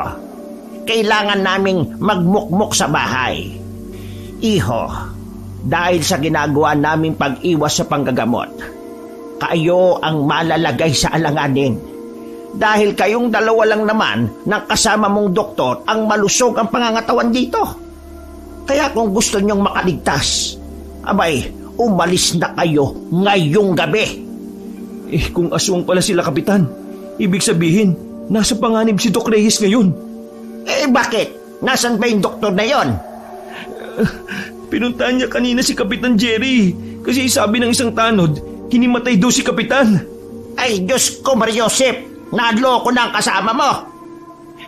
S3: kailangan naming magmukmok sa bahay. Iho, dahil sa ginagawa naming pag-iwas sa panggagamot, kayo ang malalagay sa alanganin. Dahil kayong 2 lang naman ng kasama mong doktor ang malusog ang pangangatawan dito. Kaya kung gusto niyong makaligtas, abay, umalis na kayo ngayong gabi.
S5: Kung aswang pala sila, Kapitan, ibig sabihin, nasa panganib si Doc Reyes ngayon.
S3: Bakit? Nasaan ba yung doktor na yon?
S5: Pinuntahan niya kanina si Kapitan Jerry. Kasi sabi ng isang tanod, hinimatay daw si Kapitan.
S3: Ay, Diyos ko, Mariosep, naloko na ang kasama mo.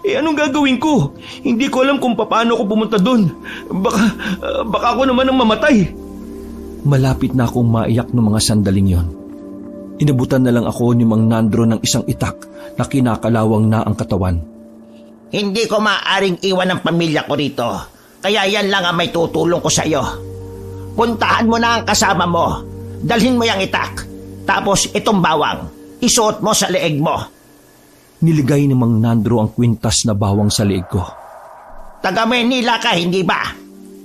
S5: Anong gagawin ko? Hindi ko alam kung paano ako pumunta doon. Baka ako naman ang mamatay.
S1: Malapit na akong maiyak ng mga sandaling yon. Inabutan na lang ako ni Mang Nandro ng isang itak na kinakalawang na ang katawan.
S3: Hindi ko maaaring iwan ang pamilya ko rito. Kaya yan lang ang may tutulong ko sa iyo. Puntahan mo na ang kasama mo. Dalhin mo yung itak. Tapos itong bawang, isuot mo sa leeg mo.
S1: Niligay ni Mang Nandro ang kwintas na bawang sa leeg ko.
S3: Taga Maynila ka, hindi ba?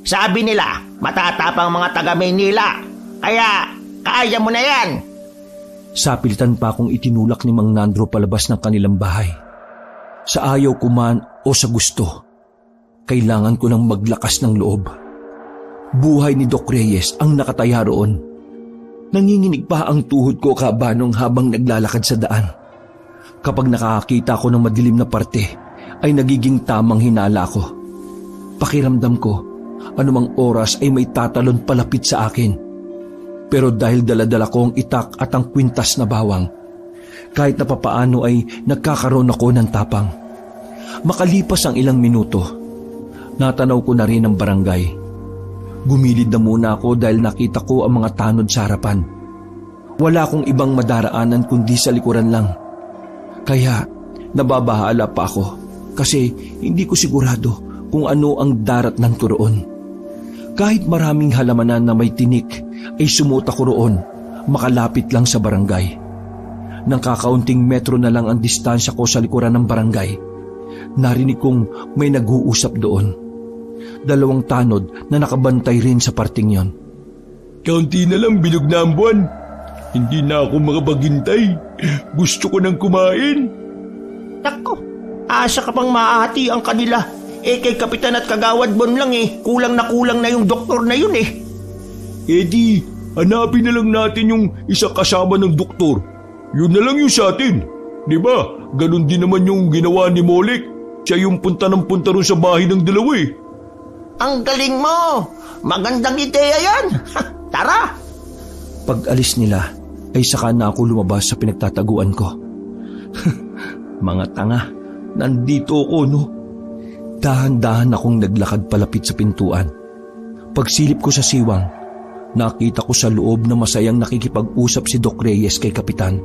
S3: Sabi nila, matatapang mga taga Maynila. Kaya, kaya mo na yan.
S1: Sapilitan pa akong itinulak ni Mang Nandro palabas ng kanilang bahay. Sa ayaw ko man o sa gusto, kailangan ko ng maglakas ng loob. Buhay ni Doc Reyes ang nakataya roon. Nanginginig pa ang tuhod ko kabanong habang naglalakad sa daan. Kapag nakakita ko ng madilim na parte, ay nagiging tamang hinala ko. Pakiramdam ko, anumang oras ay may tatalon palapit sa akin. Pero dahil daladala ko ang itak at ang kwintas na bawang, kahit na papaano ay nagkakaroon ako ng tapang. Makalipas ang ilang minuto, natanaw ko na rin ang barangay. Gumilid na muna ako dahil nakita ko ang mga tanod sa harapan. Wala akong ibang madaraanan kundi sa likuran lang. Kaya nababahala pa ako kasi hindi ko sigurado kung ano ang daratnan ko roon. Kahit maraming halamanan na may tinik, ay sumuta ko roon, makalapit lang sa barangay. Nang kakaunting metro na lang ang distansya ko sa likuran ng barangay, narinig kong may nag-uusap doon. 2 tanod na nakabantay rin sa parting yon.
S4: Kaunti na lang bilog na ang buwan. Hindi na ako makapaghintay. Gusto ko nang kumain.
S3: Nako, asa ka pang maahati ang kanila. Kay Kapitan at Kagawad Bon lang kulang na yung doktor na yun
S4: Eddie, hanapin na lang natin yung isa kasama ng doktor. Yun na lang yung sa atin. Di ba? Ganon din naman yung ginawa ni Molek. Siya yung punta ng punta ron sa bahay ng dalawa
S3: Ang galing mo! Magandang ideya yan! Tara!
S1: Pag alis nila, ay saka na ako lumabas sa pinagtataguan ko. Mga tanga, nandito ako no? Dahan-dahan akong naglakad palapit sa pintuan. Pagsilip ko sa siwang, nakita ko sa loob na masayang nakikipag-usap si Doc Reyes kay Kapitan.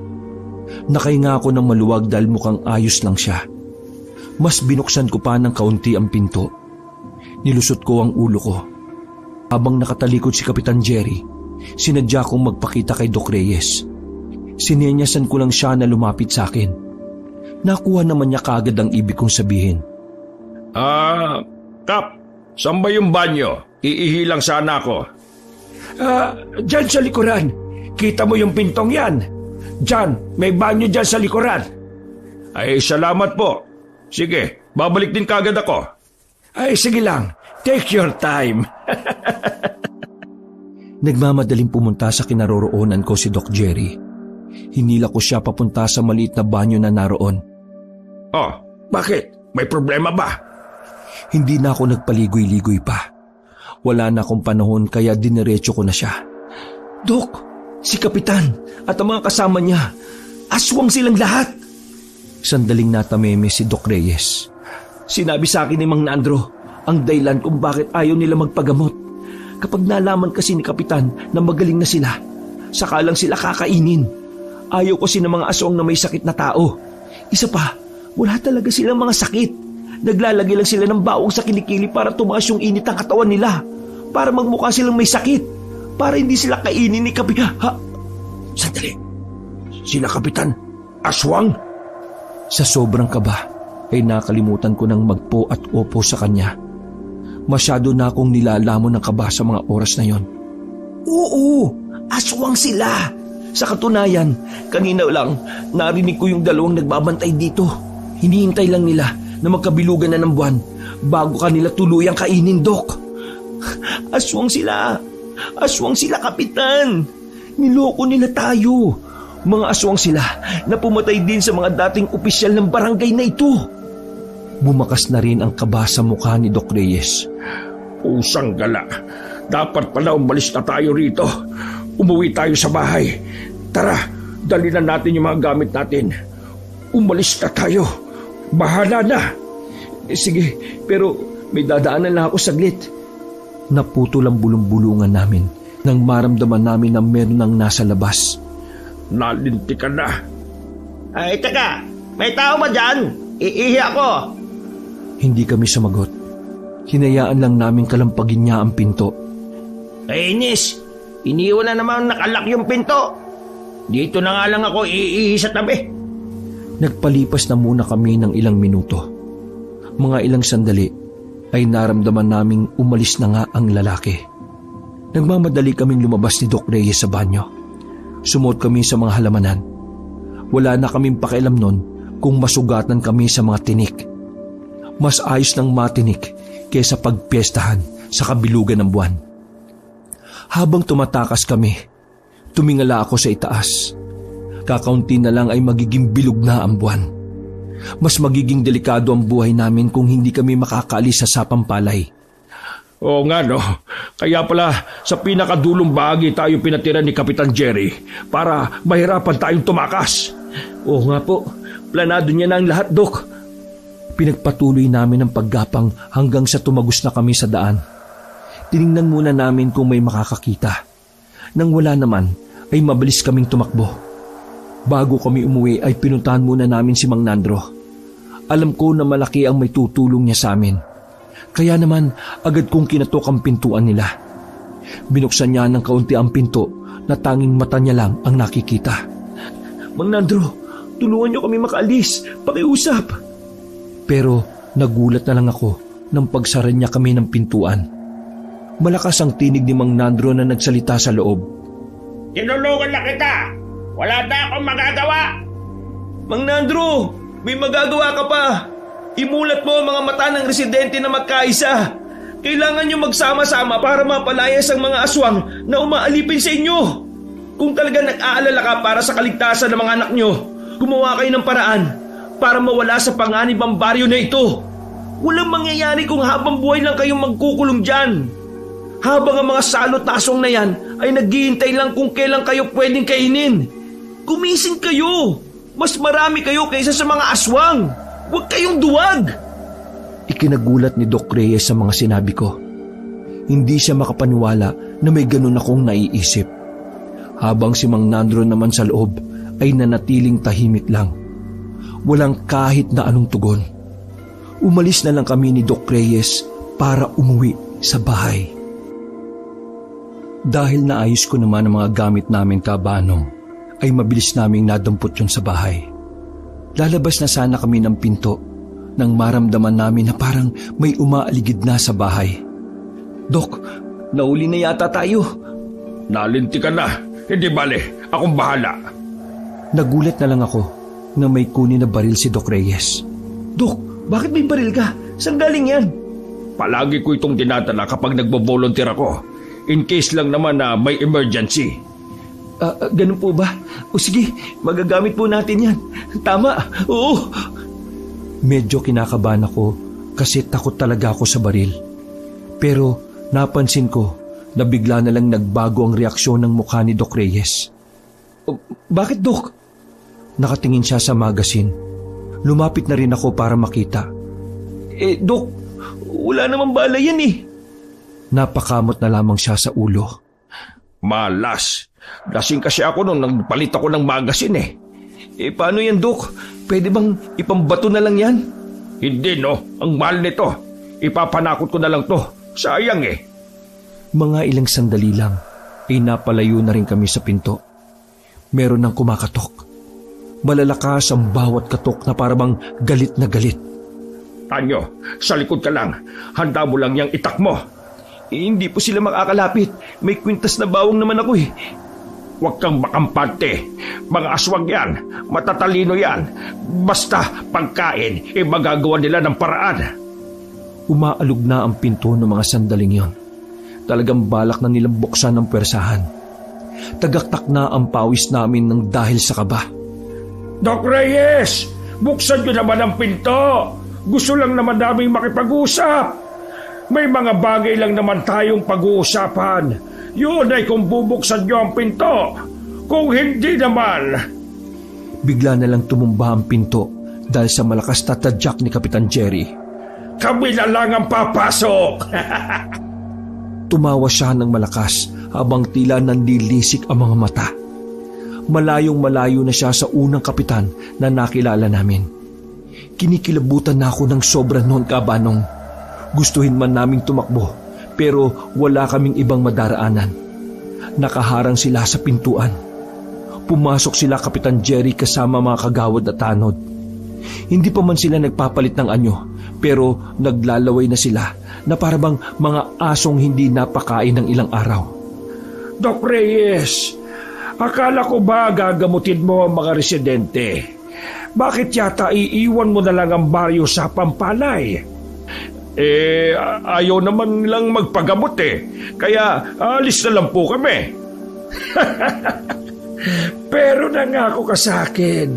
S1: Nakahinga ako ng maluwag dahil mukhang ayos lang siya. Mas binuksan ko pa ng kaunti ang pinto. Nilusot ko ang ulo ko. Habang nakatalikod si Kapitan Jerry, sinadya kong magpakita kay Doc Reyes. Sinenyasan ko lang siya na lumapit sa akin. Nakuha naman niya kaagad ang ibig kong sabihin.
S2: Kap, saan ba yung banyo? Iihi lang sana ako.
S4: Diyan sa likuran. Kita mo yung pintong yan. Diyan, may banyo diyan sa likuran.
S2: Ay, salamat po. Sige, babalik din kagad ako.
S4: Ay, sige lang. Take your time.
S1: Nagmamadaling pumunta sa kinaroroonan ko si Doc Jerry. Hinila ko siya papunta sa maliit na banyo na naroon.
S2: Oh, bakit? May problema ba?
S1: Hindi na ako nagpaligoy-ligoy pa. Wala na akong panahon kaya diniretso ko na siya. Dok, si Kapitan at ang mga kasama niya, aswang silang lahat. Sandaling natameme si Doc Reyes. Sinabi sa akin ni Mang Nandro ang dahilan kung bakit ayaw nila magpagamot. Kapag nalaman kasi ni Kapitan na magaling na sila, saka lang sila kakainin. Ayaw kasi ng mga aswang na may sakit na tao. Isa pa, wala talaga silang mga sakit. Naglalagay lang sila ng bawang sa kilikili para tumaas yung init ng katawan nila. Para magmukha silang may sakit. Para hindi sila kainin ni Kapitan.
S4: Sandali. Sila Kapitan? Aswang?
S1: Sa sobrang kaba, ay nakalimutan ko ng magpo at opo sa kanya. Masyado na akong nilalamon ng kaba sa mga oras na yon. Oo, aswang sila. Sa katunayan, kanina lang narinig ko yung 2 nagbabantay dito. Hinihintay lang nila na magkabilugan na ng buwan bago kanila tuluyang kainin, Dok. Aswang sila. Aswang sila, Kapitan. Niloko nila tayo. Mga aswang sila na pumatay din sa mga dating opisyal ng barangay na ito. Bumakas na rin ang kaba sa mukha ni Doc Reyes.
S2: Pusang gala. Dapat pala umalis na tayo rito. Umuwi tayo sa bahay. Tara, dali na natin yung mga gamit natin. Umalis na tayo. Bahala na.
S1: Sige, pero may dadaanan lang ako saglit. Naputol ang bulong-bulungan namin nang maramdaman namin na meron nang nasa labas.
S4: nalinti ka na.
S3: Ay, teka, may tao ba dyan? Iihi ako.
S1: Hindi kami sumagot. Hinayaan lang namin kalampagin niya ang pinto.
S3: Ay, Inis, iniwan na naman nakalak yung pinto. Dito na nga lang ako iihi sa tabi.
S1: Nagpalipas na muna kami ng ilang minuto. Mga ilang sandali ay naramdaman naming umalis na nga ang lalaki. Nagmamadali kaming lumabas ni Doc Reyes sa banyo. Sumuot kami sa mga halamanan. Wala na kaming pakialam nun kung masugatan kami sa mga tinik. Mas ayos nang matinik kaysa pagpiestahan sa kabilugan ng buwan. Habang tumatakas kami, tumingala ako sa itaas. Kakaunti na lang ay magiging bilog na ang buwan. Mas magiging delikado ang buhay namin kung hindi kami makakaalis sa sapang palay.
S4: Oo nga no, kaya pala sa pinakadulong bahagi tayo pinatira ni Kapitan Jerry para mahirapan tayong tumakas.
S5: Oo nga po, planado niya na ang lahat, Dok.
S1: Pinagpatuloy namin ang paggapang hanggang sa tumagos na kami sa daan. Tiningnan muna namin kung may makakakita. Nang wala naman, ay mabilis kaming tumakbo. Bago kami umuwi ay pinuntahan muna namin si Mang Nandro. Alam ko na malaki ang may tutulong niya sa amin. Kaya naman agad kong kinatok ang pintuan nila. Binuksan niya ng kaunti ang pinto na tanging mata niya lang ang nakikita.
S5: Mang Nandro, tulungan niyo kami makaalis. Pakiusap.
S1: Pero nagulat na lang ako nang pagsara niya kami ng pintuan. Malakas ang tinig ni Mang Nandro na nagsalita sa loob.
S3: Tinulungan na kita. Wala na akong magagawa.
S5: Mang Nandro, may magagawa ka pa. Imulat mo ang mga mata ng residente na magkaisa. Kailangan nyo magsama-sama para mapalayas ang mga aswang na umaalipin sa inyo. Kung talaga nag-aalala ka para sa kaligtasan ng mga anak nyo, gumawa kayo ng paraan para mawala sa panganib ang baryo na ito. Walang mangyayari kung habang buhay lang kayong magkukulong dyan. Habang ang mga salot na aswang na yan ay naghihintay lang kung kailan kayo pwedeng kainin. Gumising kayo. Mas marami kayo kaysa sa mga aswang. Huwag kayong duwag!
S1: Ikinagulat ni Doc Reyes sa mga sinabi ko. Hindi siya makapaniwala na may ganun akong naiisip. Habang si Mang Nandro naman sa loob ay nanatiling tahimik lang. Walang kahit na anong tugon. Umalis na lang kami ni Doc Reyes para umuwi sa bahay. Dahil naayos ko naman ang mga gamit namin kabanong, ay mabilis naming nadampot yun sa bahay. Lalabas na sana kami ng pinto nang maramdaman namin na parang may umaaligid na sa bahay.
S5: Dok, nauli na yata tayo.
S4: Nalinti ka na, hindi bale, akong bahala.
S1: Nagulat na lang ako na may kunin na baril si Doc Reyes.
S5: Dok, bakit may baril ka? Saan galing yan?
S4: Palagi ko itong dinadala kapag nagbo-volunteer ako. In case lang naman na may emergency.
S5: Ganun po ba? O sige, magagamit po natin yan. Tama, oo.
S1: Medyo kinakabahan ako kasi takot talaga ako sa baril. Pero napansin ko na bigla na lang nagbago ang reaksyon ng mukha ni Doc Reyes.
S5: Bakit, Doc?
S1: Nakatingin siya sa magazine. Lumapit na rin ako para makita.
S5: Doc, wala namang bala yan eh.
S1: Napakamot na lamang siya sa ulo.
S4: Malas. Lasing kasi ako nung nagpalit ako ng magazine eh.
S5: Paano yan, Dok? Pwede bang ipambato na lang yan?
S4: Hindi no, ang mahal nito. Ipapanakot ko na lang to. Sayang eh.
S1: Mga ilang sandali lang ay napalayo na rin kami sa pinto. Meron nang kumakatok. Malalakas ang bawat katok na parang galit na galit.
S4: Tanyo, sa likod ka lang. Handa mo lang yang itak mo.
S5: Hindi po sila makakalapit. May kwintas na bawang naman ako eh.
S4: Huwag kang makampante. Mga aswang yan. Matatalino yan. Basta pagkain, magagawa nila ng paraan.
S1: Umaalog na ang pinto ng mga sandaling yon. Talagang balak na nilang buksan ng pwersahan. Tagaktak na ang pawis namin ng dahil sa kaba.
S4: Doc Reyes! Buksan nyo naman ang pinto! Gusto lang naman namin makipag-usap. May mga bagay lang naman tayong pag-uusapan. Yun ay kung bubuksan nyo ang pinto. Kung hindi naman...
S1: Bigla na lang tumumba ang pinto dahil sa malakas na tadyak ni Kapitan Jerry.
S4: Kami na lang ang papasok!
S1: Tumawa siya ng malakas habang tila nanlilisik ang mga mata. Malayong-malayo na siya sa unang kapitan na nakilala namin. Kinikilabutan na ako ng sobra noon, Kabanong. Gustuhin man naming tumakbo, pero wala kaming ibang madaraanan. Nakaharang sila sa pintuan. Pumasok sila, Kapitan Jerry, kasama mga kagawad at tanod. Hindi pa man sila nagpapalit ng anyo, pero naglalaway na sila na parabang mga asong hindi napakain ng ilang araw.
S4: Doc Reyes, akala ko ba gagamutin mo ang mga residente? Bakit yata iiwan mo na lang ang baryo sa Pampalay? Ayaw naman lang magpagamot kaya alis na lang po kami. Pero nangako ka sa akin,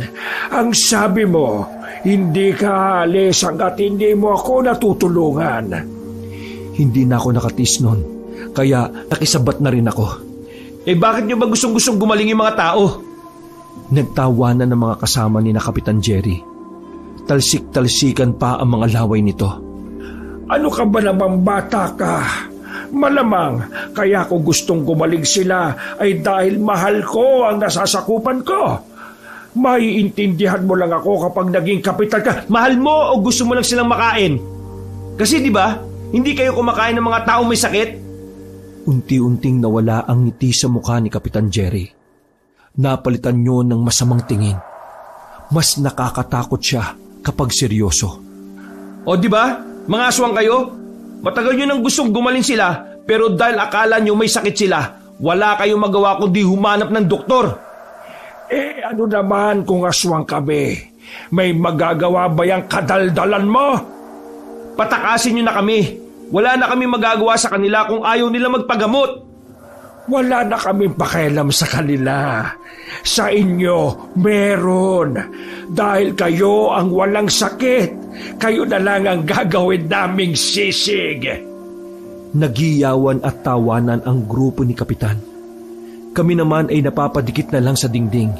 S4: ang sabi mo, hindi ka alis hanggat hindi mo ako natutulungan.
S1: Hindi na ako nakatis noon, kaya nakisabat na rin ako.
S5: Bakit nyo ba gustong-gustong gumaling yung mga tao?
S1: Nagtawanan ng mga kasama ni na Kapitan Jerry. Talsik-talsikan pa ang mga laway nito.
S4: Ano ka ba namang bata ka? Malamang kaya ko gustong gumaling sila ay dahil mahal ko ang nasasakupan ko. Maiintindihan mo lang ako kapag naging kapitan ka.
S5: Mahal mo o gusto mo lang silang makain? Kasi di ba, hindi kayo kumakain ng mga taong may sakit?
S1: Unti-unting nawala ang ngiti sa mukha ni Kapitan Jerry. Napalitan niyo ng masamang tingin. Mas nakakatakot siya kapag seryoso.
S5: O di ba, mga aswang kayo? Matagal nyo nang gustong gumaling sila, pero dahil akala nyo may sakit sila, wala kayong magawa kundi humanap ng doktor.
S4: Ano naman kung aswang kami? May magagawa ba yung kadaldalan mo?
S5: Patakasin nyo na kami. Wala na kami magagawa sa kanila kung ayaw nila magpagamot.
S4: Wala na kaming pakialam sa kanila. Sa inyo, meron. Dahil kayo ang walang sakit, kayo na lang ang gagawin naming sisig.
S1: Nagiyawan at tawanan ang grupo ni Kapitan. Kami naman ay napapadikit na lang sa dingding.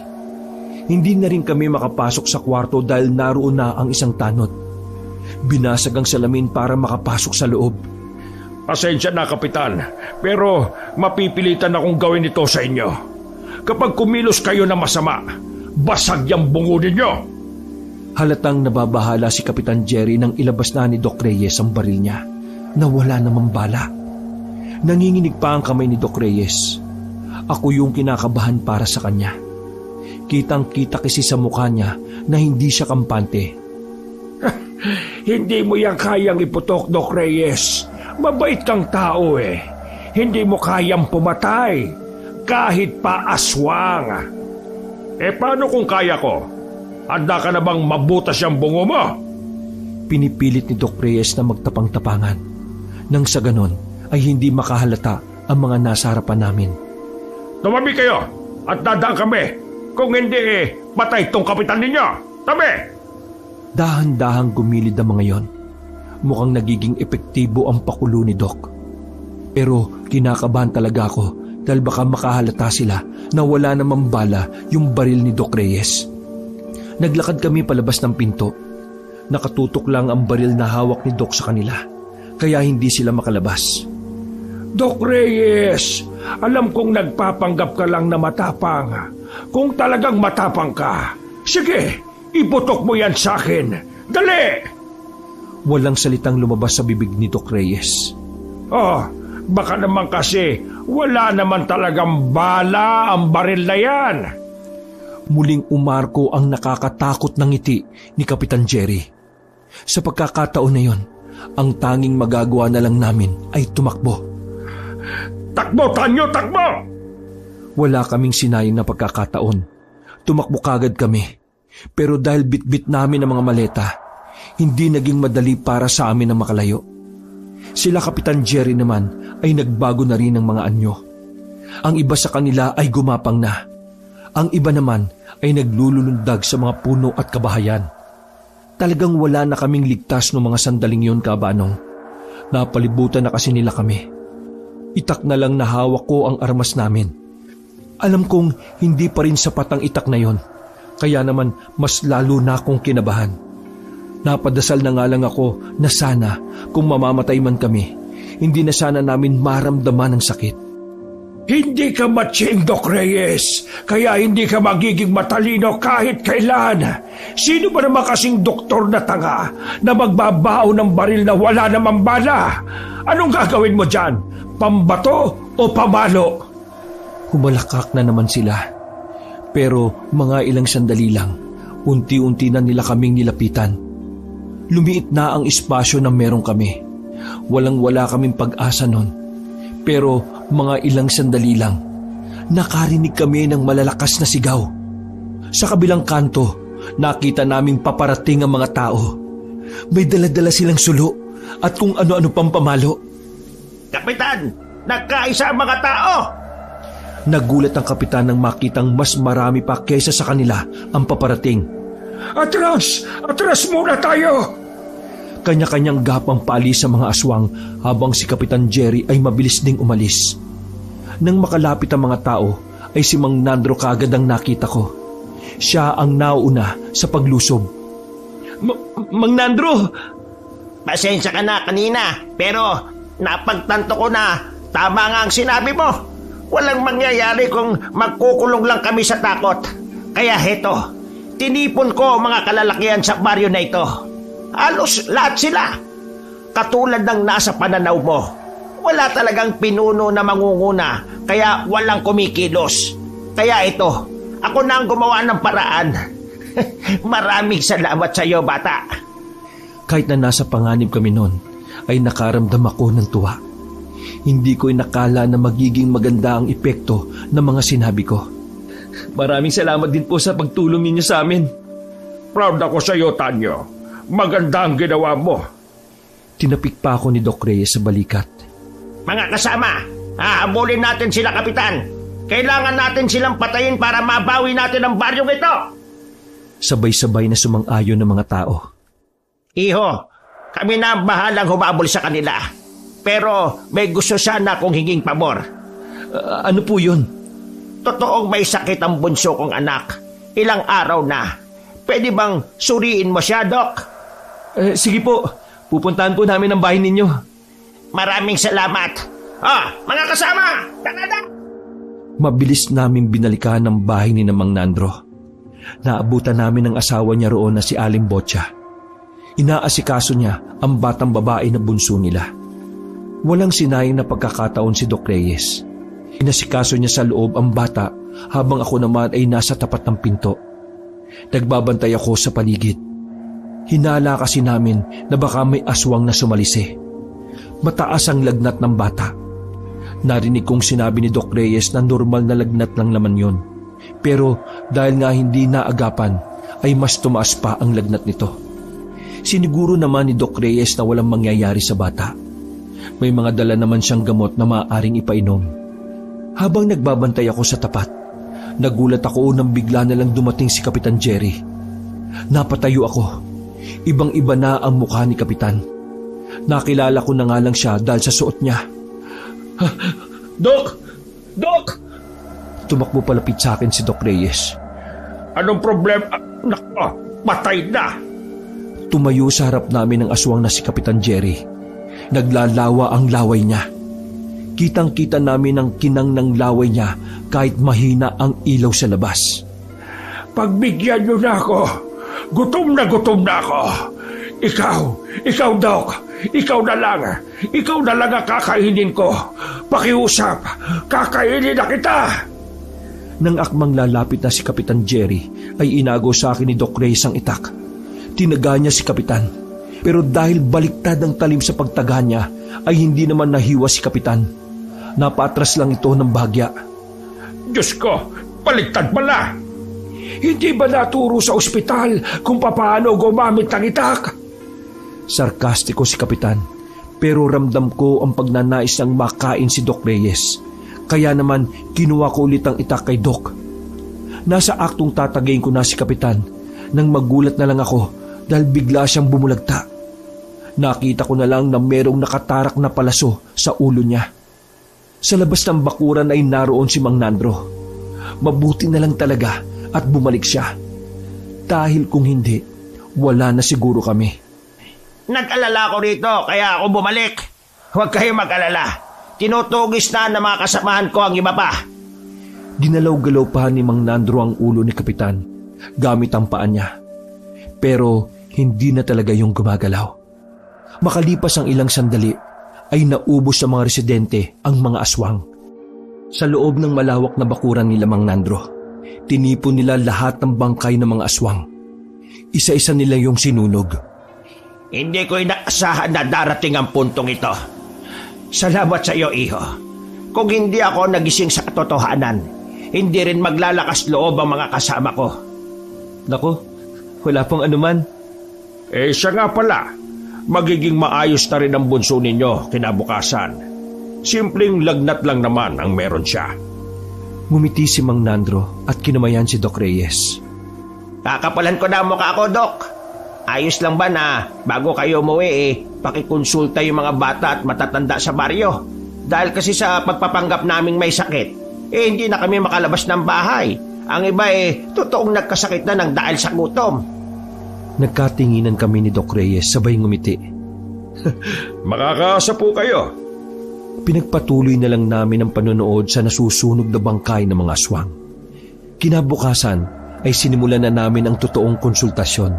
S1: Hindi na rin kami makapasok sa kwarto dahil naroon na ang isang tanod. Binasag ang salamin para makapasok sa loob.
S4: Pasensya na, Kapitan, pero mapipilitan akong gawin ito sa inyo. Kapag kumilos kayo na masama, basag yung bungo ninyo.
S1: Halatang nababahala si Kapitan Jerry nang ilabas na ni Doc Reyes ang baril niya na wala namang bala. Nanginginig pa ang kamay ni Doc Reyes. Ako yung kinakabahan para sa kanya. Kitang-kita kasi sa mukha niya na hindi siya kampante.
S4: Hindi mo yan kayang iputok, Doc Reyes. Mabait kang tao Hindi mo kayang pumatay, kahit pa aswang. Paano kung kaya ko? Handa ka na bang mabutas yung bungo mo?
S1: Pinipilit ni Doc Reyes na magtapang-tapangan. Nang sa ganon ay hindi makahalata ang mga nasa harapan namin.
S4: Tumabi kayo at dadaan kami. Kung hindi patay tong kapitan ninyo. Tabi!
S1: Dahan-dahang gumilid ang mga yon. Mukhang nagiging epektibo ang pakulo ni Doc. Pero kinakabahan talaga ako dahil baka makahalata sila na wala namang bala yung baril ni Doc Reyes. Naglakad kami palabas ng pinto. Nakatutok lang ang baril na hawak ni Doc sa kanila, kaya hindi sila makalabas.
S4: Doc Reyes, alam kong nagpapanggap ka lang na matapang. Kung talagang matapang ka, sige, iputok mo yan sa akin. Dali!
S1: Walang salitang lumabas sa bibig ni Doc Reyes.
S4: Baka naman kasi wala naman talagang bala ang baril na yan.
S1: Muling umarko ang nakakatakot na ngiti ni Kapitan Jerry. Sa pagkakataon na yon, ang tanging magagawa na lang namin ay tumakbo.
S4: Takbo, Tanyo, takbo!
S1: Wala kaming sinayang na pagkakataon. Tumakbo kagad kami. Pero dahil bit-bit namin ang mga maleta, hindi naging madali para sa amin na makalayo. Sila Kapitan Jerry naman ay nagbago na rin ng mga anyo. Ang iba sa kanila ay gumapang na. Ang iba naman ay naglulundag sa mga puno at kabahayan. Talagang wala na kaming ligtas noong mga sandaling yon, Kabanong. Napalibutan na kasi nila kami. Itak na lang na hawak ko ang armas namin. Alam kong hindi pa rin sapat ang itak na yon, kaya naman mas lalo na akong kinabahan. Napadasal na nga lang ako na sana kung mamamatay man kami, hindi na sana namin maramdaman ang sakit.
S4: Hindi ka matching, Doc Reyes, kaya hindi ka magiging matalino kahit kailan. Sino ba naman kasing doktor na tanga na magbabao ng baril na wala namang bala? Anong gagawin mo dyan? Pambato o pamalo?
S1: Humalakak na naman sila. Pero mga ilang sandali lang, unti-unti na nila kaming nilapitan. Lumiit na ang espasyo na meron kami. Walang-wala kaming pag-asa nun. Pero mga ilang sandali lang, nakarinig kami ng malalakas na sigaw. Sa kabilang kanto, nakita naming paparating ang mga tao. May dala-dala silang sulo at kung ano-ano pang pamalo.
S3: Kapitan, nagkaisa ang mga tao!
S1: Nagulat ang kapitan nang makitang mas marami pa kaysa sa kanila ang paparating.
S4: Atras! Atras muna tayo!
S1: Kanya-kanyang gapang paalis sa mga aswang habang si Kapitan Jerry ay mabilis ding umalis. Nang makalapit ang mga tao ay si Mang Nandro kaagad ang nakita ko. Siya ang nauna sa paglusob.
S5: Mang Nandro!
S3: Pasensya ka na kanina, pero napagtanto ko na tama nga ang sinabi mo. Walang mangyayari kung magkukulong lang kami sa takot. Kaya heto, tinipon ko mga kalalakihan sa baryo na ito. Halos lahat sila. Katulad ng nasa pananaw mo. Wala talagang pinuno na mangunguna, kaya walang kumikilos. Kaya ito, ako na ang gumawa ng paraan. Maraming salamat sa iyo, bata.
S1: Kahit na nasa panganib kami noon, ay nakaramdam ako ng tuwa. Hindi ko inakala na magiging maganda ang epekto ng mga sinabi ko.
S5: Maraming salamat din po sa pagtulong ninyo sa amin.
S4: Proud ako sa iyo, Tanyo. Maganda ang ginawa mo.
S1: Tinapik pa ako ni Doc Reyes sa balikat.
S3: Mga kasama, hahabulin natin sila, Kapitan. Kailangan natin silang patayin para mabawi natin ang baryong ito.
S1: Sabay-sabay na sumang-ayon ng mga tao.
S3: Iho, kami na ang bahalang humabol sa kanila. Pero may gusto sana akong hinging pabor.
S1: Ano po yun?
S3: Totoong may sakit ang bunso kong anak. Ilang araw na. Pwede bang suriin mo siya, Doc?
S5: Sige po, pupuntahan po namin ang bahay ninyo.
S3: Maraming salamat. Mga kasama, tagada!
S1: Mabilis namin binalikan ang bahay ni Mang Nandro. Naabutan namin ang asawa niya roon na si Aling Botya. Inaasikaso niya ang batang babae na bunso nila. Walang sinayang na pagkakataon si Doc Reyes. Inasikaso niya sa loob ang bata habang ako naman ay nasa tapat ng pinto. Nagbabantay ako sa paligid. Hinala kasi namin na baka may aswang na sumalisi. Mataas ang lagnat ng bata. Narinig kong sinabi ni Doc Reyes na normal na lagnat lang naman yon. Pero dahil nga hindi naagapan, ay mas tumaas pa ang lagnat nito. Siniguro naman ni Doc Reyes na walang mangyayari sa bata. May mga dala naman siyang gamot na maaaring ipainom. Habang nagbabantay ako sa tapat, nagulat ako nang bigla na lang dumating si Kapitan Jerry. Napatayo ako. Ibang-iba na ang mukha ni Kapitan. Nakilala ko na nga lang siya dahil sa suot niya.
S5: Doc! Doc!
S1: Tumakbo palapit sa akin si Doc Reyes.
S4: Anong problema? Nako, patay na!
S1: Tumayo sa harap namin ang aswang na si Kapitan Jerry. Naglalawa ang laway niya. Kitang-kita namin ang kinang ng laway niya kahit mahina ang ilaw sa labas.
S4: Pagbigyan niyo na ako. Gutom na ako. Ikaw Doc, ikaw na lang ang kakainin ko. Pakiusap, kakainin na kita.
S1: Nang akmang lalapit na si Kapitan Jerry, ay inago sa akin ni Doc Reyes ang itak. Tinaga niya si Kapitan. Pero dahil baliktad ang talim sa pagtaga niya, ay hindi naman nahiwa si Kapitan. Napatras lang ito ng bahagya.
S4: Diyos ko, baliktad pala. Hindi ba naturo sa ospital kung paano gumamit ng itak?
S1: Sarkastiko si Kapitan, pero ramdam ko ang pagnanais ng makain si Doc Reyes. Kaya naman kinuha ko ulit ang itak kay Doc. Nasa aktong tatagayin ko na si Kapitan nang magulat na lang ako dahil bigla siyang bumulagta. Nakita ko na lang na merong nakatarak na palaso sa ulo niya. Sa labas ng bakuran ay naroon si Mang Nandro. Mabuti na lang talaga at bumalik siya. Dahil kung hindi, wala na siguro kami.
S3: Nag-alala ko rito kaya ako bumalik. Huwag kayo mag-alala. tinutugis na ng mga kasamahan ko ang iba pa.
S1: Ginalaw-galaw pa ni Mang Nandro ang ulo ni Kapitan gamit ang paa niya. Pero hindi na talaga yung gumagalaw. Makalipas ang ilang sandali ay naubos sa mga residente ang mga aswang. Sa loob ng malawak na bakuran nila Mang Nandro, tinipon nila lahat ng bangkay ng mga aswang. Isa-isa nila yung sinunog.
S3: Hindi ko inaasahan na darating ang puntong ito. Salamat sa iyo, iho. Kung hindi ako nagising sa katotohanan, hindi rin maglalakas loob ang mga kasama ko.
S1: Naku, wala pong anuman.
S4: Siya nga pala, magiging maayos na rin ang bunso ninyo kinabukasan. Simpleng lagnat lang naman ang meron siya.
S1: Ngumiti si Mang Nandro at kinamayan si Doc Reyes.
S3: Kakapalan ko na ang mukha ko, Doc. Ayos lang ba na bago kayo umuwi pakikonsulta yung mga bata at matatanda sa baryo? Dahil kasi sa pagpapanggap naming may sakit, hindi na kami makalabas ng bahay. Ang iba totoong nagkasakit na ng dahil sa gutom.
S1: Nagkatinginan kami ni Doc Reyes sabay ngumiti.
S4: Makakaasa po kayo.
S1: Pinagpatuloy na lang namin ang panonood sa nasusunog na bangkay ng mga aswang. Kinabukasan ay sinimulan na namin ang totoong konsultasyon.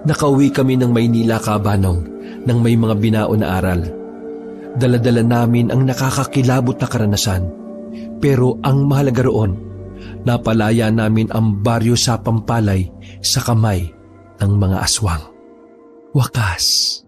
S1: Nakauwi kami ng Maynila Kabanong nang may mga binaon na aral. Dala-dala namin ang nakakakilabot na karanasan. Pero ang mahalaga roon, napalaya namin ang baryo sa Pampalay sa kamay ng mga aswang. Wakas.